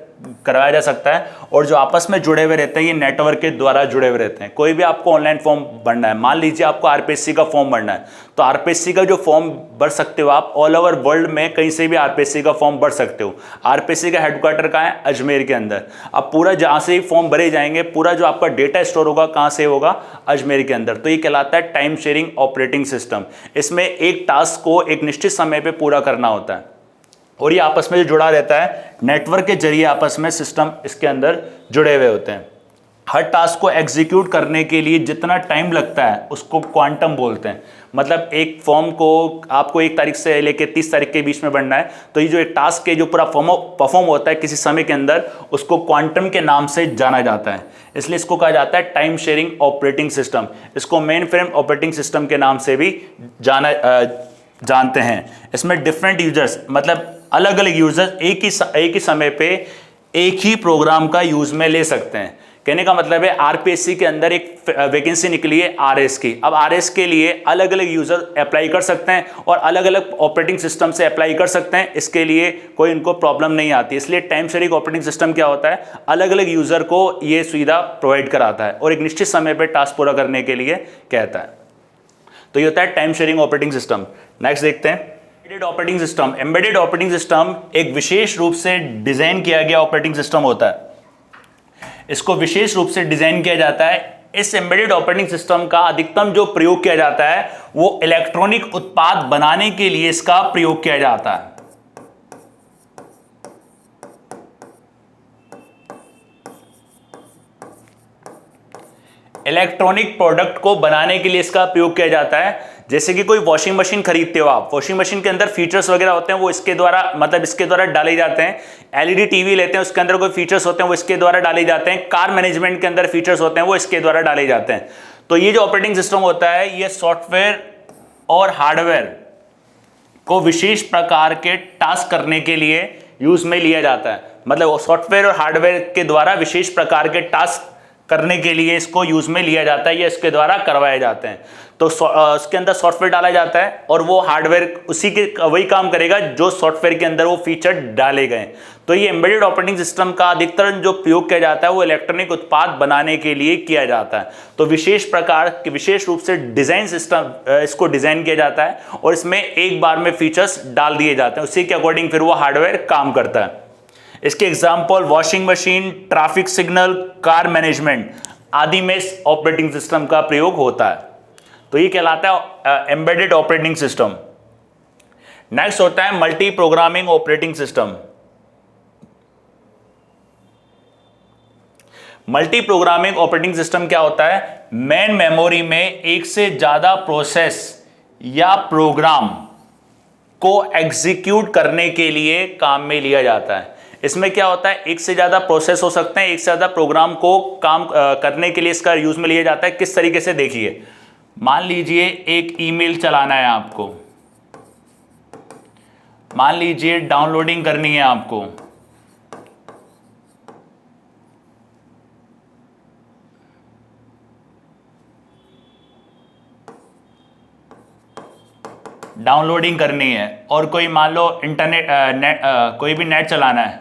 कराया जा सकता है। और जो आपस में जुड़े हुए रहते हैं ये नेटवर्क के द्वारा जुड़े हुए रहते हैं। कोई भी आपको ऑनलाइन फॉर्म भरना है, मान लीजिए आपको आरपीएससी का फॉर्म भरना है, तो आरपीएससी का जो फॉर्म भर सकते हो आप, ऑल ओवर वर्ल्ड में कहीं से भी आरपीएससी का फॉर्म भर सकते हो। आरपीएससी का हेडक्वार्टर कहाँ है, अजमेर के अंदर। अब पूरा जहाँ से ही फॉर्म भरे जाएंगे, पूरा जो आपका डेटा स्टोर होगा कहाँ से होगा, अजमेर के अंदर। तो ये कहलाता है टाइम शेयरिंग ऑपरेटिंग सिस्टम। इसमें एक टास्क को एक निश्चित समय पर पूरा करना होता है और ये आपस में जो जुड़ा रहता है, नेटवर्क के जरिए आपस में सिस्टम इसके अंदर जुड़े हुए होते हैं। हर टास्क को एग्जीक्यूट करने के लिए जितना टाइम लगता है उसको क्वांटम बोलते हैं। मतलब एक फॉर्म को आपको 1 तारीख से लेकर 30 तारीख के बीच में बनना है, तो ये जो एक टास्क है जो पूरा परफॉर्म होता है किसी समय के अंदर, उसको क्वांटम के नाम से जाना जाता है। इसलिए इसको कहा जाता है टाइम शेयरिंग ऑपरेटिंग सिस्टम। इसको मेन फ्रेम ऑपरेटिंग सिस्टम के नाम से भी जानते हैं। इसमें डिफरेंट यूजर्स, मतलब अलग अलग यूजर्स एक ही समय पे एक ही प्रोग्राम का यूज में ले सकते हैं। कहने का मतलब है आरपीएससी के अंदर एक वैकेंसी निकली है आरएस की। अब आरएस के लिए अलग अलग यूजर अप्लाई कर सकते हैं और अलग अलग ऑपरेटिंग सिस्टम से अप्लाई कर सकते हैं। इसके लिए कोई इनको प्रॉब्लम नहीं आती। इसलिए टाइम शेयरिंग ऑपरेटिंग सिस्टम क्या होता है, अलग अलग यूजर को ये सुविधा प्रोवाइड कराता है और एक निश्चित समय पर टास्क पूरा करने के लिए कहता है। तो ये होता है time sharing operating system. Next देखते हैं embedded operating system. Embedded operating system एक विशेष रूप से डिजाइन किया गया ऑपरेटिंग सिस्टम होता है। इसको विशेष रूप से डिजाइन किया जाता है। इस एम्बेडेड ऑपरेटिंग सिस्टम का अधिकतम जो प्रयोग किया जाता है वो इलेक्ट्रॉनिक उत्पाद बनाने के लिए इसका प्रयोग किया जाता है। इलेक्ट्रॉनिक प्रोडक्ट को बनाने के लिए इसका प्रयोग किया जाता है। जैसे कि कोई वॉशिंग मशीन खरीदते हो आप, वॉशिंग मशीन के अंदर फीचर्स वगैरह होते हैं वो इसके द्वारा, मतलब इसके द्वारा डाले जाते हैं। एलईडी टीवी लेते हैं, उसके अंदर कोई फीचर्स होते हैं वो इसके द्वारा डाले जाते हैं। कार मैनेजमेंट के अंदर फीचर्स होते हैं वो इसके द्वारा डाले जाते हैं। तो ये जो ऑपरेटिंग सिस्टम होता है ये सॉफ्टवेयर और हार्डवेयर को विशेष प्रकार के टास्क करने के लिए यूज में लिया जाता है। मतलब सॉफ्टवेयर और हार्डवेयर के द्वारा विशेष प्रकार के टास्क करने के लिए इसको यूज में लिया जाता है या इसके द्वारा करवाए जाते हैं। तो उसके अंदर सॉफ्टवेयर डाला जाता है और वो हार्डवेयर उसी के वही काम करेगा जो सॉफ्टवेयर के अंदर वो फीचर डाले गए। तो ये एम्बेडेड ऑपरेटिंग सिस्टम का अधिकतर जो प्रयोग किया जाता है वो इलेक्ट्रॉनिक उत्पाद बनाने के लिए किया जाता है। तो विशेष रूप से डिजाइन सिस्टम इसको डिजाइन किया जाता है और इसमें एक बार में फीचर्स डाल दिए जाते हैं, उसी के अकॉर्डिंग फिर वो हार्डवेयर काम करता है। इसके example washing machine, traffic signal, car management आदि में इस ऑपरेटिंग सिस्टम का प्रयोग होता है। तो ये कहलाता है एम्बेडेड ऑपरेटिंग सिस्टम। नेक्स्ट होता है multi programming operating system. Multi programming operating system क्या होता है? मेन मेमोरी में एक से ज्यादा प्रोसेस या प्रोग्राम को एग्जीक्यूट करने के लिए काम में लिया जाता है। इसमें क्या होता है, एक से ज्यादा प्रोसेस हो सकते हैं, एक से ज्यादा प्रोग्राम को काम करने के लिए इसका यूज में लिया जाता है। किस तरीके से, देखिए मान लीजिए एक ईमेल चलाना है आपको, मान लीजिए डाउनलोडिंग करनी है आपको, डाउनलोडिंग करनी है और कोई मान लो इंटरनेट कोई भी नेट चलाना है,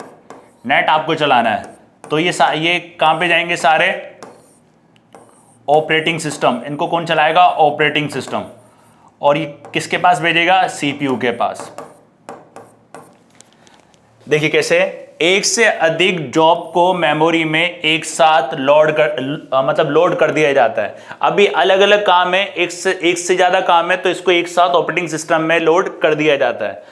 नेट आपको चलाना है, तो ये कहां पे जाएंगे सारे? Operating system. इनको कौन चलाएगा? Operating system. और ये किसके पास भेजेगा? सीपीयू के पास। देखिए कैसे, एक से अधिक जॉब को मेमोरी में एक साथ लोड कर दिया जाता है। अभी अलग अलग काम है, एक से ज्यादा काम है, तो इसको एक साथ ऑपरेटिंग सिस्टम में लोड कर दिया जाता है।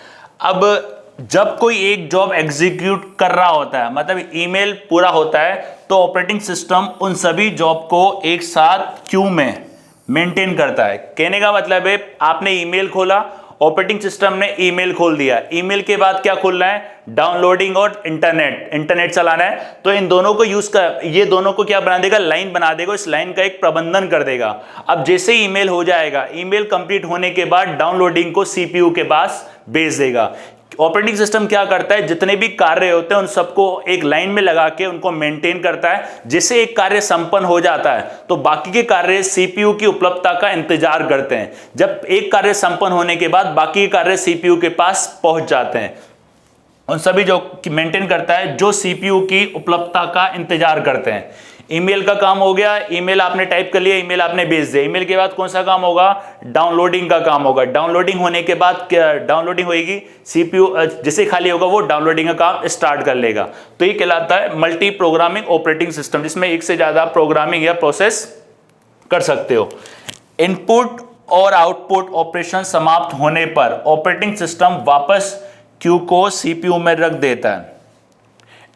अब जब कोई एक जॉब एग्जीक्यूट कर रहा होता है, मतलब ईमेल पूरा होता है, तो ऑपरेटिंग सिस्टम उन सभी जॉब को एक साथ क्यू में मेंटेन करता है। कहने का मतलब है, आपने ईमेल खोला, ऑपरेटिंग सिस्टम ने ईमेल खोल दिया, ईमेल के बाद क्या खोलना है? डाउनलोडिंग और इंटरनेट चलाना है। तो इन दोनों को ये दोनों को क्या बना देगा? लाइन बना देगा, इस लाइन का एक प्रबंधन कर देगा। अब जैसे ईमेल हो जाएगा, ईमेल कंप्लीट होने के बाद डाउनलोडिंग को सीपीयू के पास भेज देगा। ऑपरेटिंग सिस्टम क्या करता है, जितने भी कार्य होते हैं उन सबको एक लाइन में लगा के उनको मेंटेन करता है। जैसे एक कार्य संपन्न हो जाता है तो बाकी के कार्य सीपीयू की उपलब्धता का इंतजार करते हैं। जब एक कार्य संपन्न होने के बाद बाकी के कार्य सीपीयू के पास पहुंच जाते हैं। उन सभी जो मेंटेन करता है जो सीपीयू की उपलब्धता का इंतजार करते हैं। ईमेल का काम हो गया, ईमेल आपने टाइप कर लिया, ईमेल आपने भेज दिया। ईमेल के बाद कौन सा काम होगा? डाउनलोडिंग का काम होगा। डाउनलोडिंग होने के बाद क्या डाउनलोडिंग होगी, सीपीयू जैसे खाली होगा वो डाउनलोडिंग का काम स्टार्ट कर लेगा। तो ये कहलाता है मल्टी प्रोग्रामिंग ऑपरेटिंग सिस्टम, जिसमें एक से ज्यादा प्रोग्रामिंग या प्रोसेस कर सकते हो। इनपुट और आउटपुट ऑपरेशन समाप्त होने पर ऑपरेटिंग सिस्टम वापस क्यू को सीपीयू में रख देता है।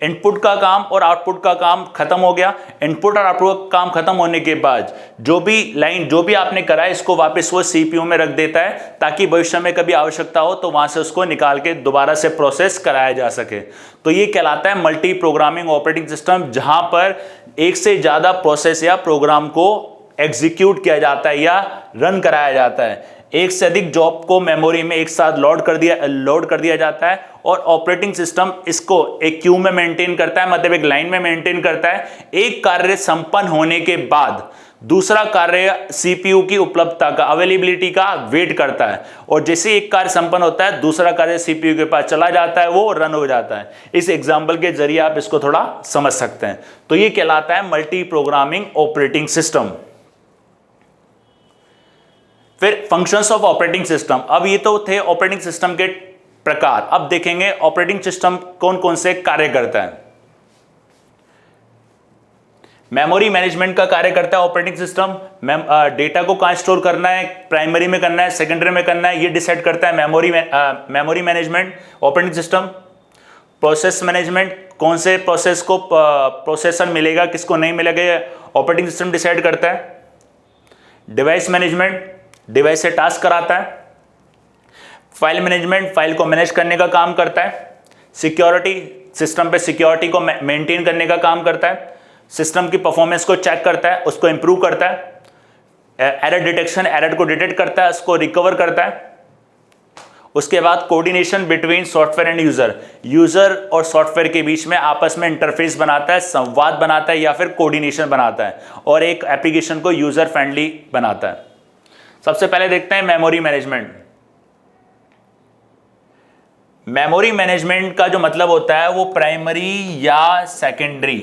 इनपुट का काम और आउटपुट का काम खत्म हो गया। इनपुट और आउटपुट का काम खत्म होने के बाद जो भी आपने करा है इसको वापस वो सीपीयू में रख देता है, ताकि भविष्य में कभी आवश्यकता हो तो वहां से उसको निकाल के दोबारा से प्रोसेस कराया जा सके। तो ये कहलाता है मल्टी प्रोग्रामिंग ऑपरेटिंग सिस्टम, जहां पर एक से ज्यादा प्रोसेस या प्रोग्राम को एग्जीक्यूट किया जाता है या रन कराया जाता है। एक से अधिक जॉब को मेमोरी में एक साथ लोड कर दिया जाता है और ऑपरेटिंग सिस्टम इसको एक क्यू में मेंटेन करता है, मतलब एक लाइन में मेंटेन करता है। एक कार्य संपन्न होने के बाद दूसरा कार्य सीपीयू की उपलब्धता का, अवेलेबिलिटी का वेट करता है, और जैसे एक कार्य संपन्न होता है दूसरा कार्य सीपीयू के पास चला जाता है, वो रन हो जाता है। इस एग्जांपल के जरिए आप इसको थोड़ा समझ सकते हैं। तो ये कहलाता है मल्टी प्रोग्रामिंग ऑपरेटिंग सिस्टम। फिर फंक्शंस ऑफ ऑपरेटिंग सिस्टम। अब ये तो थे ऑपरेटिंग सिस्टम के प्रकार। अब देखेंगे ऑपरेटिंग सिस्टम कौन कौन से कार्य करता है। मेमोरी मैनेजमेंट का कार्य करता है ऑपरेटिंग सिस्टम। डेटा को कहां स्टोर करना है, प्राइमरी में करना है, सेकेंडरी में करना है, ये डिसाइड करता है memory management operating system. Process management, कौन से प्रोसेस को प्रोसेसर मिलेगा, किसको नहीं मिलेगा, ऑपरेटिंग सिस्टम डिसाइड करता है। डिवाइस मैनेजमेंट, डिवाइस से टास्क कराता है। फाइल मैनेजमेंट, फाइल को मैनेज करने का काम करता है। सिक्योरिटी, सिस्टम पे सिक्योरिटी को मेंटेन करने का काम करता है। सिस्टम की परफॉर्मेंस को चेक करता है, उसको इंप्रूव करता है। एरर डिटेक्शन, एरर को डिटेक्ट करता है, उसको रिकवर करता है। उसके बाद coordination between software and user, user और सॉफ्टवेयर के बीच में आपस में इंटरफेस बनाता है, संवाद बनाता है या फिर कोऑर्डिनेशन बनाता है और एक एप्लीकेशन को यूजर फ्रेंडली बनाता है। सबसे पहले देखते हैं मेमोरी मैनेजमेंट। मेमोरी मैनेजमेंट का जो मतलब होता है वो प्राइमरी या सेकेंडरी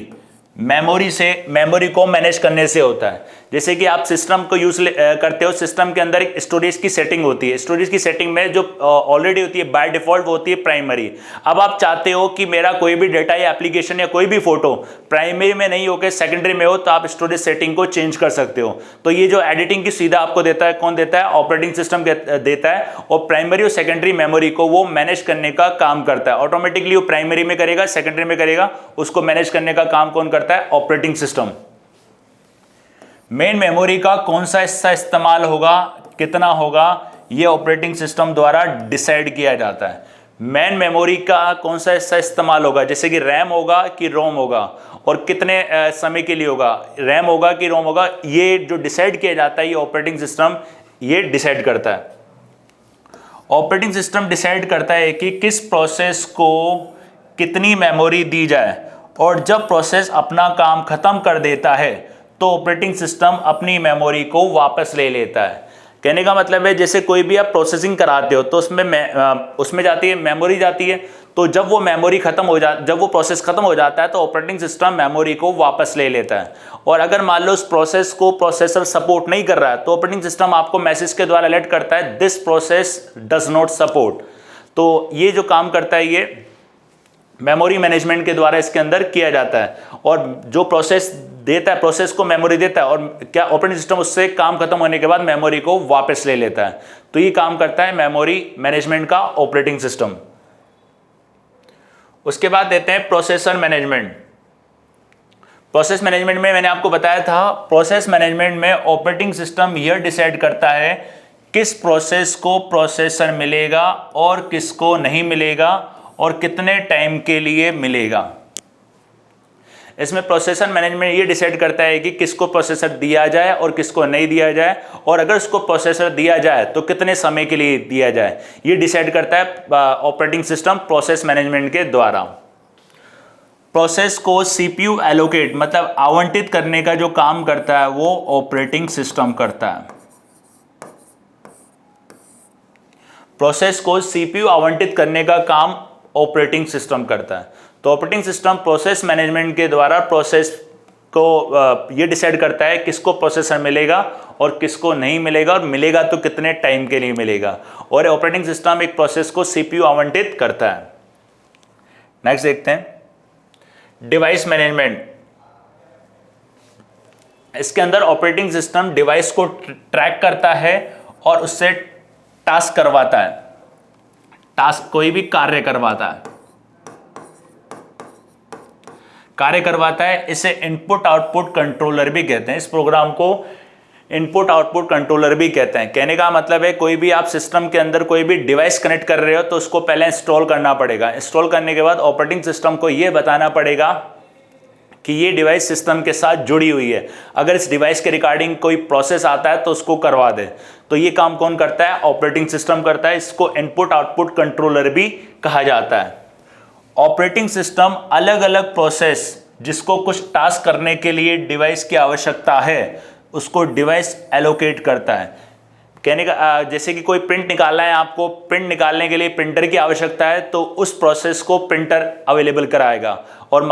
मेमोरी को मैनेज करने से होता है। जैसे कि आप सिस्टम को यूज करते हो, सिस्टम के अंदर एक स्टोरेज की सेटिंग होती है, स्टोरेज की सेटिंग में जो ऑलरेडी होती है बाय डिफॉल्ट वो होती है प्राइमरी। अब आप चाहते हो कि मेरा कोई भी डेटा या एप्लीकेशन या कोई भी फोटो प्राइमरी में नहीं होकर सेकेंडरी में हो, तो आप स्टोरेज सेटिंग को चेंज कर सकते हो। तो ये जो एडिटिंग की सुविधा आपको देता है, कौन देता है? ऑपरेटिंग सिस्टम देता है, और प्राइमरी और सेकेंडरी मेमोरी को वो मैनेज करने का काम करता है। ऑटोमेटिकली वो प्राइमरी में करेगा, सेकेंडरी में करेगा, उसको मैनेज करने का काम कौन करता है? Operating system. मेन मेमोरी का कौन सा हिस्सा इस्तेमाल होगा, कितना होगा, यह ऑपरेटिंग सिस्टम द्वारा डिसाइड किया जाता है। मेन मेमोरी का कौन सा हिस्सा इस्तेमाल होगा, जैसे कि रैम होगा कि रोम होगा, और कितने समय के लिए होगा, रैम होगा कि रोम होगा, ये जो डिसाइड किया जाता है ये ऑपरेटिंग सिस्टम ये डिसाइड करता है। ऑपरेटिंग सिस्टम डिसाइड करता है कि किस प्रोसेस को कितनी मेमोरी दी जाए, और जब प्रोसेस अपना काम खत्म कर देता है तो ऑपरेटिंग सिस्टम अपनी मेमोरी को वापस ले लेता है। कहने का मतलब है जैसे कोई भी आप प्रोसेसिंग कराते हो तो उसमें जाती है मेमोरी जाती है, तो जब वो मेमोरी जब वो प्रोसेस खत्म हो जाता है तो ऑपरेटिंग सिस्टम मेमोरी को वापस ले लेता है। और अगर मान लो उस प्रोसेस को प्रोसेसर सपोर्ट नहीं कर रहा है तो ऑपरेटिंग सिस्टम आपको मैसेज के द्वारा अलर्ट करता है this process does not support. तो ये जो काम करता है ये मेमोरी मैनेजमेंट के द्वारा इसके अंदर किया जाता है, और जो प्रोसेस देता है, प्रोसेस को मेमोरी देता है, और क्या ऑपरेटिंग सिस्टम उससे काम खत्म होने के बाद मेमोरी को वापस ले लेता है। तो ये काम करता है मेमोरी मैनेजमेंट का ऑपरेटिंग सिस्टम। उसके बाद देते हैं प्रोसेसर मैनेजमेंट। प्रोसेस मैनेजमेंट में मैंने आपको बताया था, प्रोसेस मैनेजमेंट में ऑपरेटिंग सिस्टम यह डिसाइड करता है किस प्रोसेस को प्रोसेसर मिलेगा और किसको नहीं मिलेगा, और कितने टाइम के लिए मिलेगा। इसमें प्रोसेसर मैनेजमेंट ये डिसाइड करता है कि किसको प्रोसेसर दिया जाए और किसको नहीं दिया जाए, और अगर उसको प्रोसेसर दिया जाए तो कितने समय के लिए दिया जाए, ये डिसाइड करता है ऑपरेटिंग सिस्टम प्रोसेस मैनेजमेंट के द्वारा। प्रोसेस को सीपीयू एलोकेट मतलब आवंटित करने का जो काम करता है वो ऑपरेटिंग सिस्टम करता है। प्रोसेस को सीपीयू आवंटित करने का काम ऑपरेटिंग सिस्टम करता है। तो ऑपरेटिंग सिस्टम प्रोसेस मैनेजमेंट के द्वारा प्रोसेस को ये डिसाइड करता है किसको प्रोसेसर मिलेगा और किसको नहीं मिलेगा, और मिलेगा तो कितने टाइम के लिए मिलेगा, और ऑपरेटिंग सिस्टम एक प्रोसेस को सीपीयू आवंटित करता है। नेक्स्ट देखते हैं डिवाइस मैनेजमेंट। इसके अंदर ऑपरेटिंग सिस्टम डिवाइस को ट्रैक करता है और उससे टास्क करवाता है, टास्क कोई भी कार्य करवाता है। इसे इनपुट आउटपुट कंट्रोलर भी कहते हैं। इस प्रोग्राम को इनपुट आउटपुट कंट्रोलर भी कहते हैं। कहने का मतलब है कोई भी आप सिस्टम के अंदर कोई भी डिवाइस कनेक्ट कर रहे हो तो उसको पहले इंस्टॉल करना पड़ेगा। इंस्टॉल करने के बाद ऑपरेटिंग सिस्टम को यह बताना पड़ेगा कि ये डिवाइस सिस्टम के साथ जुड़ी हुई है। अगर इस डिवाइस के रिगार्डिंग कोई प्रोसेस आता है तो उसको करवा दे। तो ये काम कौन करता है? ऑपरेटिंग सिस्टम करता है। इसको इनपुट आउटपुट कंट्रोलर भी कहा जाता है। ऑपरेटिंग सिस्टम अलग अलग प्रोसेस जिसको कुछ टास्क करने के लिए डिवाइस की आवश्यकता है उसको डिवाइस एलोकेट करता है। कहने का जैसे कि कोई प्रिंट निकालना है, आपको प्रिंट निकालने के लिए प्रिंटर की आवश्यकता है तो उस प्रोसेस को प्रिंटर अवेलेबल कराएगा। और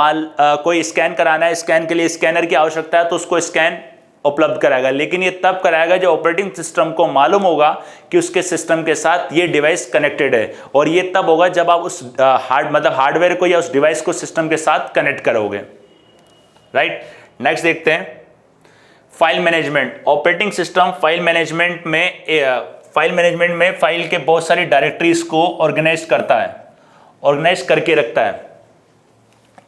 कोई स्कैन कराना है, स्कैन के लिए स्कैनर की आवश्यकता है तो उसको स्कैन उपलब्ध कराएगा। लेकिन ये तब कराएगा जब ऑपरेटिंग सिस्टम को मालूम होगा कि उसके सिस्टम के साथ ये डिवाइस कनेक्टेड है, और ये तब होगा जब आप उस हार्डवेयर को या उस डिवाइस को सिस्टम के साथ कनेक्ट करोगे। राइट, नेक्स्ट देखते हैं file management. Operating system file management में फाइल के बहुत सारी डायरेक्टरीज को ऑर्गेनाइज करके रखता है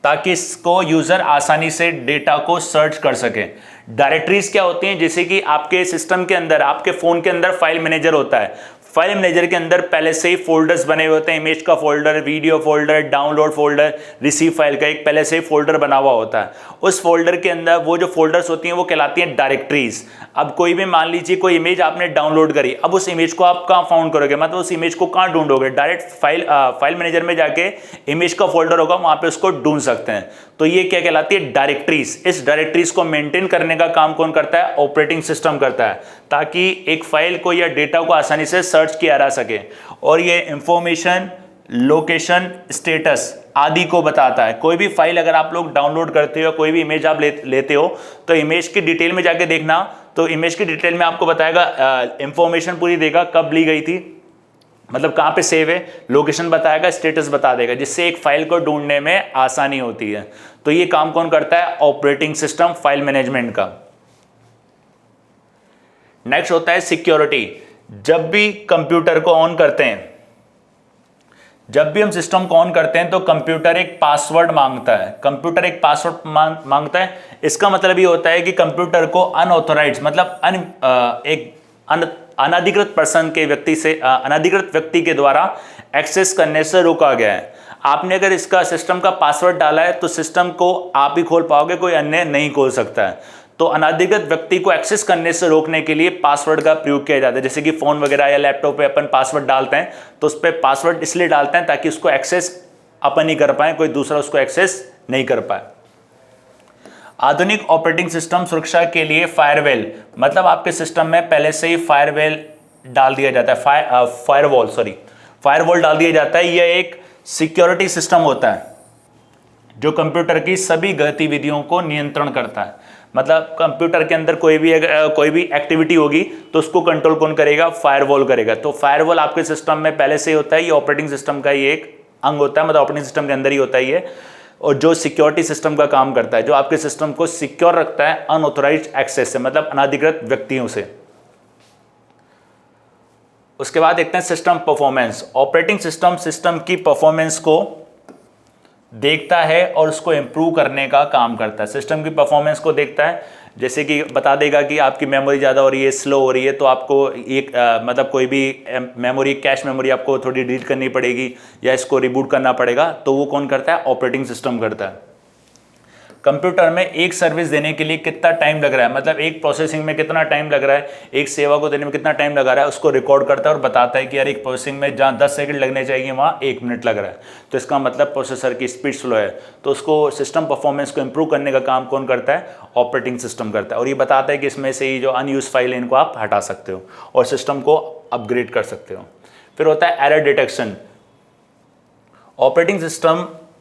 ताकि इसको यूजर आसानी से डेटा को सर्च कर सके। डायरेक्टरीज क्या होती हैं? जैसे कि आपके सिस्टम के अंदर, आपके फोन के अंदर फाइल मैनेजर होता है। फाइल मैनेजर के अंदर पहले से ही फोल्डर्स बने हुए होते हैं, इमेज का folder, video folder, download folder, receive file का एक पहले से ही फोल्डर बना हुआ होता है। उस फोल्डर के अंदर वो जो फोल्डर्स होती हैं वो कहलाती हैं डायरेक्टरीज। अब कोई भी मान लीजिए कोई इमेज आपने डाउनलोड करी, अब उस इमेज को आप कहाँ फाउंड करोगे, मतलब उस इमेज को कहाँ ढूंढोगे? डायरेक्ट फाइल मैनेजर में जाके इमेज का फोल्डर होगा, वहां पे उसको ढूंढ सकते हैं। तो ये क्या कहलाती है? डायरेक्टरीज। इस डायरेक्टरीज को मेंटेन करने का काम कौन करता है? ऑपरेटिंग सिस्टम करता है, ताकि एक फाइल को या डेटा को आसानी से सर्च किया जा सके। और ये इंफॉर्मेशन, लोकेशन, स्टेटस आदि को बताता है। कोई भी फाइल अगर आप लोग डाउनलोड करते हो, कोई भी इमेज आप लेते हो, तो इमेज की डिटेल में जाके देखना, तो इमेज की डिटेल में आपको बताएगा, इंफॉर्मेशन पूरी देगा, कब ली गई थी, मतलब कहाँ पे सेव है, लोकेशन बताएगा, स्टेटस बता देगा, जिससे एक फाइल को ढूंढने में आसानी होती है। तो ये काम कौन करता है? ऑपरेटिंग सिस्टम, फाइल मैनेजमेंट का। नेक्स्ट होता है सिक्योरिटी। जब भी कंप्यूटर को ऑन करते हैं, जब भी हम सिस्टम को ऑन करते हैं, तो कंप्यूटर एक पासवर्ड मांगता है। कंप्यूटर एक पासवर्ड मांगता है। इसका मतलब ये होता है कि कंप्यूटर को अनऑथोराइज्ड, मतलब अनधिकृत पर्सन के व्यक्ति से, अनधिकृत व्यक्ति के द्वारा एक्सेस करने से रोका गया है। आपने अगर इसका सिस्टम का पासवर्ड डाला है, तो सिस्टम को आप ही खोल पाओगे, कोई अन्य नहीं खोल सकता है। तो अनधिकृत व्यक्ति को एक्सेस करने से रोकने के लिए पासवर्ड का प्रयोग किया जाता है। जैसे कि फोन वगैरह या लैपटॉप पे अपन पासवर्ड डालते हैं, तो उस पर पासवर्ड इसलिए डालते हैं ताकि उसको एक्सेस अपन ही कर पाए, कोई दूसरा उसको एक्सेस नहीं कर पाए। आधुनिक ऑपरेटिंग सिस्टम सुरक्षा के लिए फायरवॉल, मतलब आपके सिस्टम में पहले से ही फायरवॉल डाल दिया जाता है, फायरवॉल डाल दिया जाता है। यह एक सिक्योरिटी सिस्टम होता है जो कंप्यूटर की सभी गतिविधियों को नियंत्रण करता है। मतलब कंप्यूटर के अंदर कोई भी एक्टिविटी होगी तो उसको कंट्रोल कौन करेगा? फायरवॉल करेगा। तो फायरवॉल आपके सिस्टम में पहले से ही होता है। ये ऑपरेटिंग सिस्टम का ही एक अंग होता है, मतलब ऑपरेटिंग सिस्टम के अंदर ही होता है ये, और जो सिक्योरिटी सिस्टम का काम करता है, जो आपके सिस्टम को सिक्योर रखता है अनऑथोराइज्ड एक्सेस से, मतलब अनाधिकृत व्यक्तियों से। उसके बाद देखते हैं सिस्टम परफॉर्मेंस। ऑपरेटिंग सिस्टम की परफॉर्मेंस को देखता है और उसको इंप्रूव करने का काम करता है। सिस्टम की परफॉर्मेंस को देखता है, जैसे कि बता देगा कि आपकी मेमोरी ज़्यादा हो रही है, स्लो हो रही है, तो आपको एक मतलब कोई भी मेमोरी, कैश मेमोरी आपको थोड़ी डिलीट करनी पड़ेगी या इसको रिबूट करना पड़ेगा। तो वो कौन करता है? ऑपरेटिंग सिस्टम करता है। कंप्यूटर में एक सर्विस देने के लिए कितना टाइम लग रहा है, मतलब एक प्रोसेसिंग में कितना टाइम लग रहा है, एक सेवा को देने में कितना टाइम लगा रहा है, उसको रिकॉर्ड करता है और बताता है कि यार एक प्रोसेसिंग में जहाँ 10 सेकंड लगने चाहिए वहाँ 1 मिनट लग रहा है, तो इसका मतलब प्रोसेसर की स्पीड स्लो है। तो उसको सिस्टम परफॉर्मेंस को इंप्रूव करने का काम कौन करता है? ऑपरेटिंग सिस्टम करता है। और ये बताता है कि इसमें से ही जो अनयूज फाइल है इनको आप हटा सकते हो और सिस्टम को अपग्रेड कर सकते हो। फिर होता है error detection.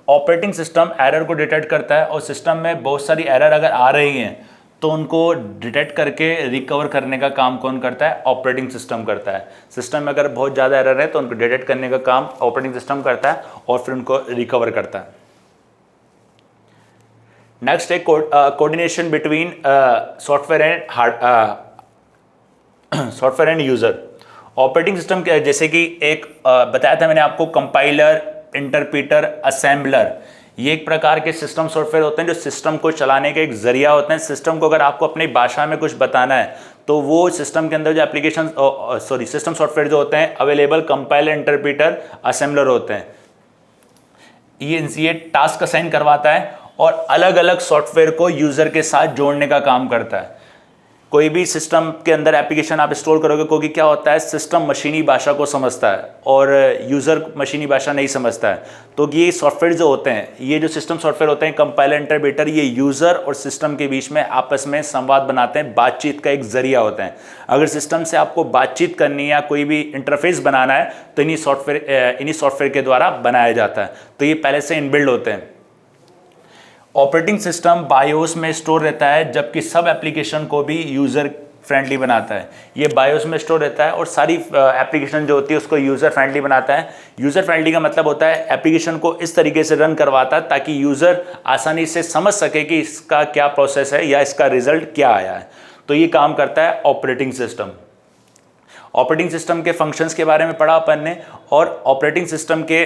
Operating system error को डिटेक्ट करता है और सिस्टम में बहुत सारी एरर अगर आ रही हैं तो उनको डिटेक्ट करके रिकवर करने का काम कौन करता है? ऑपरेटिंग सिस्टम करता है। सिस्टम में अगर बहुत ज़्यादा एरर है तो उनको डिटेक्ट करने का काम ऑपरेटिंग सिस्टम करता है और फिर उनको रिकवर करता है। नेक्स्ट है coordination between software and user. Operating system जैसे कि एक बताया था मैंने आपको, कंपाइलर, इंटरप्रीटर, असेंबलर, ये एक प्रकार के सिस्टम सॉफ्टवेयर होते हैं जो सिस्टम को चलाने का एक जरिया होते हैं। सिस्टम को अगर आपको अपनी भाषा में कुछ बताना है तो वो सिस्टम के अंदर जो एप्लीकेशन सिस्टम सॉफ्टवेयर जो होते हैं अवेलेबल, कंपाइलर, इंटरप्रीटर, असेंबलर होते हैं। ये टास्क असाइन करवाता है और अलग अलग सॉफ्टवेयर को यूजर के साथ जोड़ने का काम करता है। कोई भी सिस्टम के अंदर एप्लीकेशन आप इंस्टॉल करोगे, क्योंकि क्या होता है, सिस्टम मशीनी भाषा को समझता है और यूज़र मशीनी भाषा नहीं समझता है। तो ये सॉफ्टवेयर जो होते हैं, ये जो सिस्टम सॉफ्टवेयर होते हैं, कंपाइलर, इंटरप्रीटर, ये यूज़र और सिस्टम के बीच में आपस में संवाद बनाते हैं, बातचीत का एक जरिया होते हैं। अगर सिस्टम से आपको बातचीत करनी है या कोई भी इंटरफेस बनाना है तो इन्हीं सॉफ्टवेयर के द्वारा बनाया जाता है। तो ये पहले से इनबिल्ड होते हैं। ऑपरेटिंग सिस्टम बायोस में स्टोर रहता है, जबकि सब एप्लीकेशन को भी यूज़र फ्रेंडली बनाता है। ये बायोस में स्टोर रहता है और सारी एप्लीकेशन जो होती है उसको यूज़र फ्रेंडली बनाता है। यूज़र फ्रेंडली का मतलब होता है एप्लीकेशन को इस तरीके से रन करवाता है ताकि यूज़र आसानी से समझ सके कि इसका क्या प्रोसेस है या इसका रिजल्ट क्या आया है। तो ये काम करता है ऑपरेटिंग सिस्टम। ऑपरेटिंग सिस्टम के फंक्शंस के बारे में पढ़ा अपन ने, और ऑपरेटिंग सिस्टम के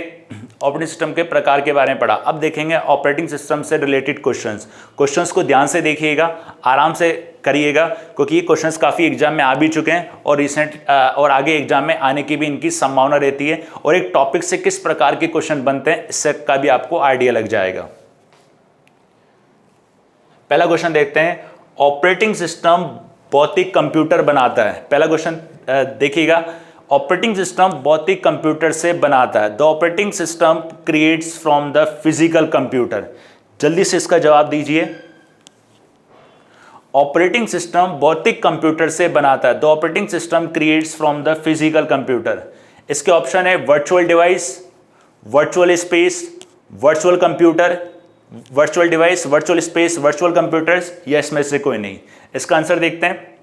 ऑपरेटिंग सिस्टम के प्रकार के बारे में पढ़ा। अब देखेंगे ऑपरेटिंग सिस्टम से रिलेटेड क्वेश्चंस को ध्यान से देखिएगा, आराम से करिएगा, क्योंकि ये क्वेश्चंस काफ़ी एग्जाम में आ भी चुके हैं और रिसेंट और आगे एग्जाम में आने की भी इनकी संभावना रहती है, और एक टॉपिक से किस प्रकार के क्वेश्चन बनते हैं इससे का भी आपको आइडिया लग जाएगा। पहला क्वेश्चन देखते हैं, ऑपरेटिंग सिस्टम भौतिक कंप्यूटर बनाता है। पहला क्वेश्चन देखिएगा, ऑपरेटिंग सिस्टम भौतिक कंप्यूटर से बनाता है। The operating system creates from the physical computer. जल्दी से इसका जवाब दीजिए। ऑपरेटिंग सिस्टम भौतिक कंप्यूटर से बनाता है। The operating system creates from the physical computer. इसके ऑप्शन है virtual device, virtual space, virtual computer, virtual device, virtual space, virtual computers, या इसमें से कोई नहीं। इसका आंसर देखते हैं।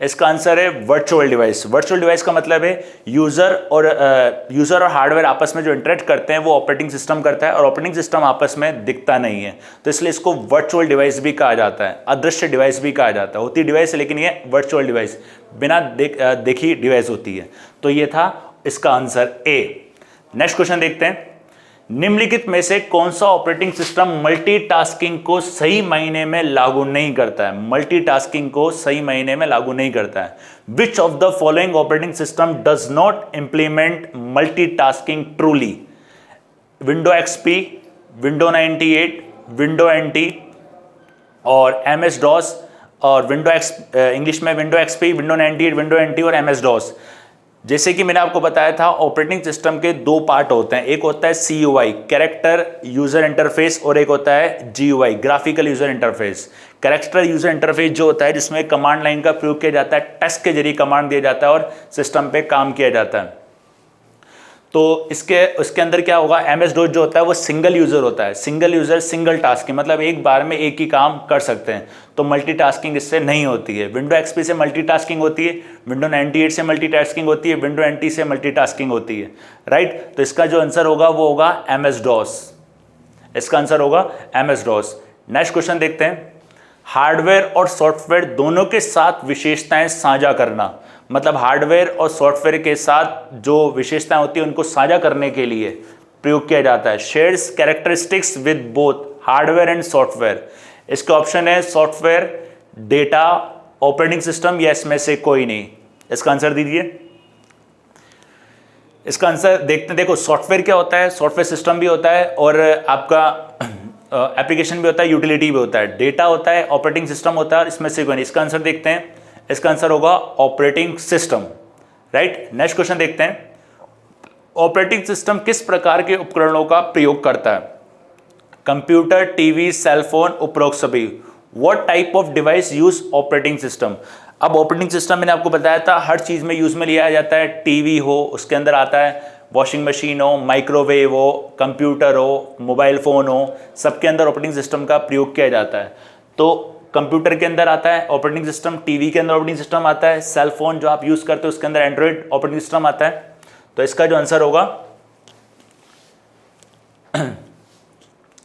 इसका आंसर है वर्चुअल डिवाइस। वर्चुअल डिवाइस का मतलब है यूजर और हार्डवेयर आपस में जो इंटरेक्ट करते हैं वो ऑपरेटिंग सिस्टम करता है, और ऑपरेटिंग सिस्टम आपस में दिखता नहीं है, तो इसलिए इसको वर्चुअल डिवाइस भी कहा जाता है, अदृश्य डिवाइस भी कहा जाता है। होती डिवाइस लेकिन ये वर्चुअल डिवाइस, बिना देखी डिवाइस होती है। तो ये था इसका आंसर ए। नेक्स्ट क्वेश्चन देखते हैं, निम्नलिखित में से कौन सा ऑपरेटिंग सिस्टम मल्टीटास्किंग को सही मायने में लागू नहीं करता है? मल्टीटास्किंग को सही मायने में लागू नहीं करता है। Which of the following operating system does not implement multitasking truly? Window XP, window 98, window NT और एमएस डॉस, और विंडो इंग्लिश में window XP, window 98, window NT और एमएस डॉस। जैसे कि मैंने आपको बताया था, ऑपरेटिंग सिस्टम के दो पार्ट होते हैं, एक होता है CUI कैरेक्टर यूजर इंटरफेस, और एक होता है GUI graphical user interface. Character user interface जो होता है जिसमें कमांड लाइन का प्रयोग किया जाता है, टेक्स्ट के जरिए कमांड दिया जाता है और सिस्टम पे काम किया जाता है। तो उसके अंदर क्या होगा, MS DOS जो होता है वो सिंगल यूजर होता है, सिंगल यूजर सिंगल टास्किंग, मतलब एक बार में एक ही काम कर सकते हैं, तो मल्टीटास्किंग इससे नहीं होती है। विंडो XP से मल्टीटास्किंग होती है, विंडो 98 से मल्टीटास्किंग होती है, विंडो NT से मल्टीटास्किंग होती है, राइट। तो इसका जो आंसर होगा वो होगा MS DOS। इसका आंसर होगा MS DOS। नेक्स्ट क्वेश्चन देखते हैं, हार्डवेयर और सॉफ्टवेयर दोनों के साथ विशेषताएं साझा करना, मतलब हार्डवेयर और सॉफ्टवेयर के साथ जो विशेषताएं होती है उनको साझा करने के लिए प्रयोग किया जाता है। Shares characteristics with both hardware and software. इसके ऑप्शन है सॉफ्टवेयर, डेटा, ऑपरेटिंग सिस्टम, या इसमें से कोई नहीं। इसका आंसर दीजिए। इसका आंसर देखते हैं। देखो सॉफ्टवेयर क्या होता है, सॉफ्टवेयर सिस्टम भी होता है और आपका एप्लीकेशन भी होता है, यूटिलिटी भी होता है, डेटा होता है, ऑपरेटिंग सिस्टम होता है, और इसमें से कोई नहीं। इसका आंसर देखते हैं। इसका आंसर होगा operating system, right. Next question देखते हैं, ऑपरेटिंग सिस्टम किस प्रकार के उपकरणों का प्रयोग करता है? कंप्यूटर, टीवी, सेलफोन, उपरोक्त सभी। What type of device use operating system? अब ऑपरेटिंग सिस्टम मैंने आपको बताया था हर चीज में यूज में लिया जाता है। टीवी हो उसके अंदर आता है, वॉशिंग मशीन हो, माइक्रोवेव हो, कंप्यूटर हो, मोबाइल फोन हो, सबके अंदर ऑपरेटिंग सिस्टम का प्रयोग किया जाता है। तो कंप्यूटर के अंदर आता है ऑपरेटिंग सिस्टम, टीवी के अंदर ऑपरेटिंग सिस्टम आता है, सेल फोन जो आप यूज करते हो उसके अंदर एंड्रॉइड ऑपरेटिंग सिस्टम आता है। तो इसका जो आंसर होगा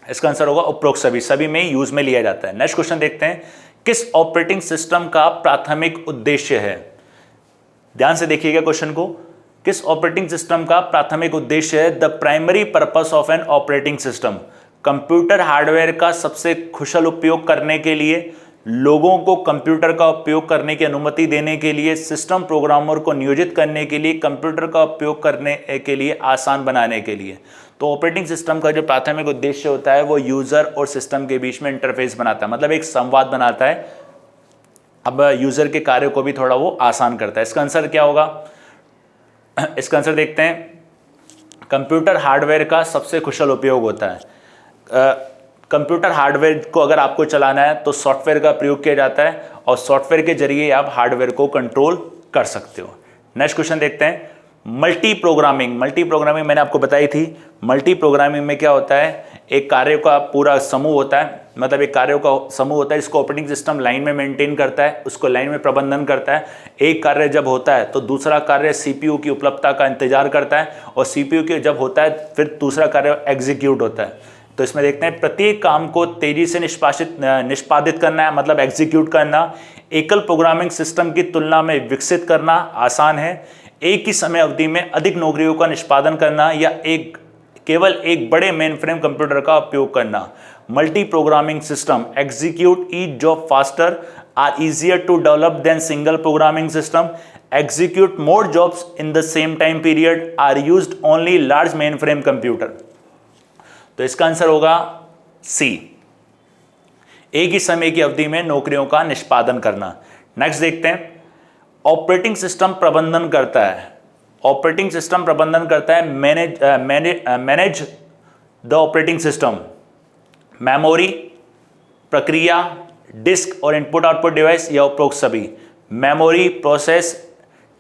इसका आंसर होगा उपरोक्त सभी, सभी में यूज में लिया जाता है। नेक्स्ट क्वेश्चन देखते हैं, किस ऑपरेटिंग सिस्टम का प्राथमिक उद्देश्य है? ध्यान से देखिएगा क्वेश्चन को। किस ऑपरेटिंग सिस्टम का प्राथमिक उद्देश्य है? The primary purpose of an operating system. Computer hardware का सबसे कुशल उपयोग करने के लिए, लोगों को कंप्यूटर का उपयोग करने की अनुमति देने के लिए, सिस्टम प्रोग्रामर को नियोजित करने के लिए, कंप्यूटर का उपयोग करने के लिए आसान बनाने के लिए। तो ऑपरेटिंग सिस्टम का जो प्राथमिक उद्देश्य होता है वो यूजर और सिस्टम के बीच में इंटरफेस बनाता है, मतलब एक संवाद बनाता है। अब यूजर के कार्य को भी थोड़ा वो आसान करता है। इसका आंसर क्या होगा? इसका आंसर देखते हैं, कंप्यूटर हार्डवेयर का सबसे कुशल उपयोग होता है। कंप्यूटर हार्डवेयर को अगर आपको चलाना है तो सॉफ्टवेयर का प्रयोग किया जाता है और सॉफ्टवेयर के जरिए आप हार्डवेयर को कंट्रोल कर सकते हो। नेक्स्ट क्वेश्चन देखते हैं, मल्टी प्रोग्रामिंग। मल्टी प्रोग्रामिंग मैंने आपको बताई थी। मल्टी प्रोग्रामिंग में क्या होता है, एक कार्य का पूरा समूह होता है, मतलब एक कार्यों का समूह होता है जिसको ऑपरेटिंग सिस्टम लाइन में मेंटेन करता है, उसको लाइन में प्रबंधन करता है। एक कार्य जब होता है तो दूसरा कार्य सीपीयू की उपलब्धता का इंतजार करता है, और सीपीयू के जब होता है फिर दूसरा कार्य एग्जीक्यूट होता है। तो इसमें देखते हैं, प्रत्येक काम को तेजी से निष्पादित करना है, मतलब एग्जीक्यूट करना। एकल प्रोग्रामिंग सिस्टम की तुलना में विकसित करना आसान है। एक ही समय अवधि में अधिक नौकरियों का निष्पादन करना या एक केवल एक बड़े मेन फ्रेम कंप्यूटर का उपयोग करना। Multi programming system execute each job faster, are easier to develop than single programming system, execute more jobs in the same time period, are used only large mainframe computer। तो इसका answer होगा सी, एक ही समय की अवधि में नौकरियों का निष्पादन करना। नेक्स्ट देखते हैं, ऑपरेटिंग सिस्टम प्रबंधन करता है, ऑपरेटिंग सिस्टम प्रबंधन करता है manage the operating system, memory, प्रक्रिया, डिस्क और इनपुट आउटपुट डिवाइस या उपरोक्त सभी। मेमोरी, प्रोसेस,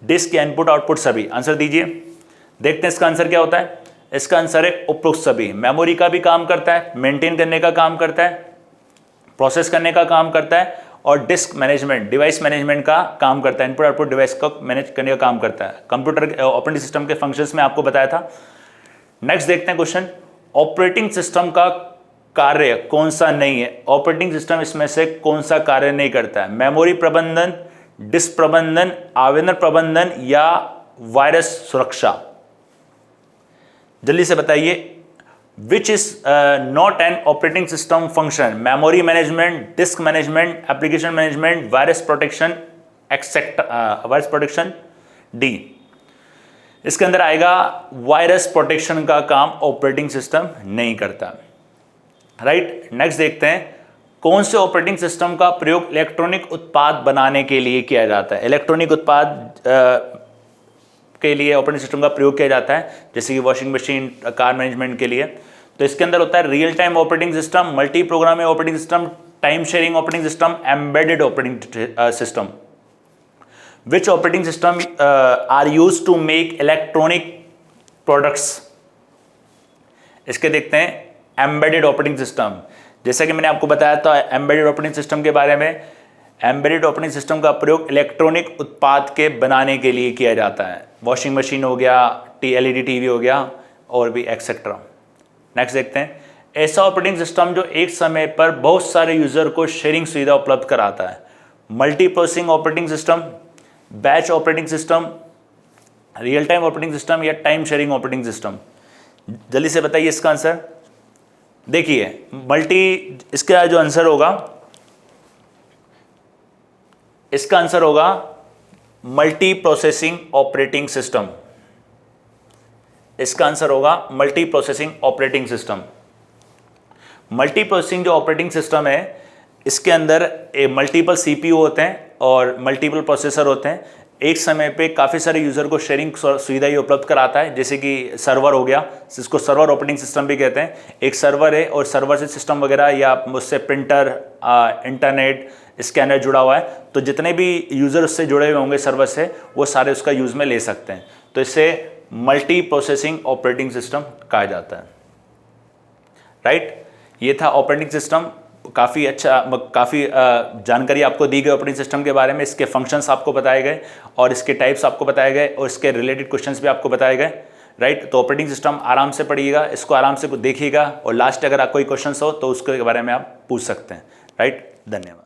डिस्क या इनपुट आउटपुट सभी। आंसर दीजिए, देखते हैं इसका आंसर क्या होता है। इसका आंसर है उपरोक्त सभी। मेमोरी का भी काम करता है, मेंटेन करने का काम करता है, प्रोसेस करने का काम करता है और डिस्क मैनेजमेंट, डिवाइस मैनेजमेंट का काम करता है, इनपुट आउटपुट डिवाइस को मैनेज करने का काम करता है। कंप्यूटर ऑपरेटिंग सिस्टम के फंक्शंस में आपको बताया था। नेक्स्ट देखते हैं क्वेश्चन, ऑपरेटिंग सिस्टम का कार्य कौन सा नहीं है। ऑपरेटिंग सिस्टम इसमें से कौन सा कार्य नहीं करता है। मेमोरी प्रबंधन, डिस्क प्रबंधन, आवेदन प्रबंधन या वायरस सुरक्षा। जल्दी से बताइए, which is not an operating system function. Memory management, disc management, application management, virus protection, etcetera virus protection. D, इसके अंदर आएगा वायरस प्रोटेक्शन का काम ऑपरेटिंग सिस्टम नहीं करता। राइट, नेक्स्ट देखते हैं, कौन से ऑपरेटिंग सिस्टम का प्रयोग इलेक्ट्रॉनिक उत्पाद बनाने के लिए किया जाता है। इलेक्ट्रॉनिक उत्पाद के लिए ऑपरेटिंग सिस्टम का प्रयोग किया जाता है, जैसे कि वॉशिंग मशीन, कार मैनेजमेंट के लिए। तो इसके अंदर होता है real time operating system, multi programming operating system, time sharing operating system, embedded operating system. Which operating system are used to make electronic products. इसके देखते हैं, एम्बेडेड ऑपरेटिंग सिस्टम। जैसा कि मैंने आपको बताया था एम्बेडेड ऑपरेटिंग सिस्टम के बारे में, एम्बेडेड ऑपरेटिंग सिस्टम का प्रयोग इलेक्ट्रॉनिक उत्पाद के बनाने के लिए किया जाता है। वॉशिंग मशीन हो गया, LED टीवी हो गया और भी एक्सेट्रा। नेक्स्ट देखते हैं, ऐसा ऑपरेटिंग सिस्टम जो एक समय पर बहुत सारे यूजर को शेयरिंग सुविधा उपलब्ध कराता है। Multi processing operating system, batch operating system, real time operating system या टाइम शेयरिंग ऑपरेटिंग सिस्टम। जल्दी से बताइए इसका आंसर। देखिए इसका जो आंसर होगा, इसका आंसर होगा मल्टी प्रोसेसिंग ऑपरेटिंग सिस्टम। इसका आंसर होगा multi processing operating system. Multi processing जो ऑपरेटिंग सिस्टम है, इसके अंदर मल्टीपल CPU होते हैं और मल्टीपल प्रोसेसर होते हैं। एक समय पे काफ़ी सारे यूज़र को शेयरिंग सुविधा ये उपलब्ध कराता है, जैसे कि सर्वर हो गया, जिसको सर्वर ऑपरेटिंग सिस्टम भी कहते हैं। एक सर्वर है और सर्वर से सिस्टम वगैरह या उससे प्रिंटर, इंटरनेट, स्कैनर जुड़ा हुआ है, तो जितने भी यूज़र उससे जुड़े हुए होंगे सर्वर से, वो सारे उसका यूज़ में ले सकते हैं। तो इससे मल्टी प्रोसेसिंग ऑपरेटिंग सिस्टम कहा जाता है। राइट, ये था ऑपरेटिंग सिस्टम। काफ़ी अच्छा, काफ़ी जानकारी आपको दी गई ऑपरेटिंग सिस्टम के बारे में। इसके फंक्शंस आपको बताए गए और इसके टाइप्स आपको बताए गए और इसके रिलेटेड क्वेश्चंस भी आपको बताए गए। राइट, तो ऑपरेटिंग सिस्टम आराम से पढ़िएगा, इसको आराम से देखिएगा और लास्ट अगर कोई क्वेश्चंस हो तो उसके बारे में आप पूछ सकते हैं। राइट, धन्यवाद।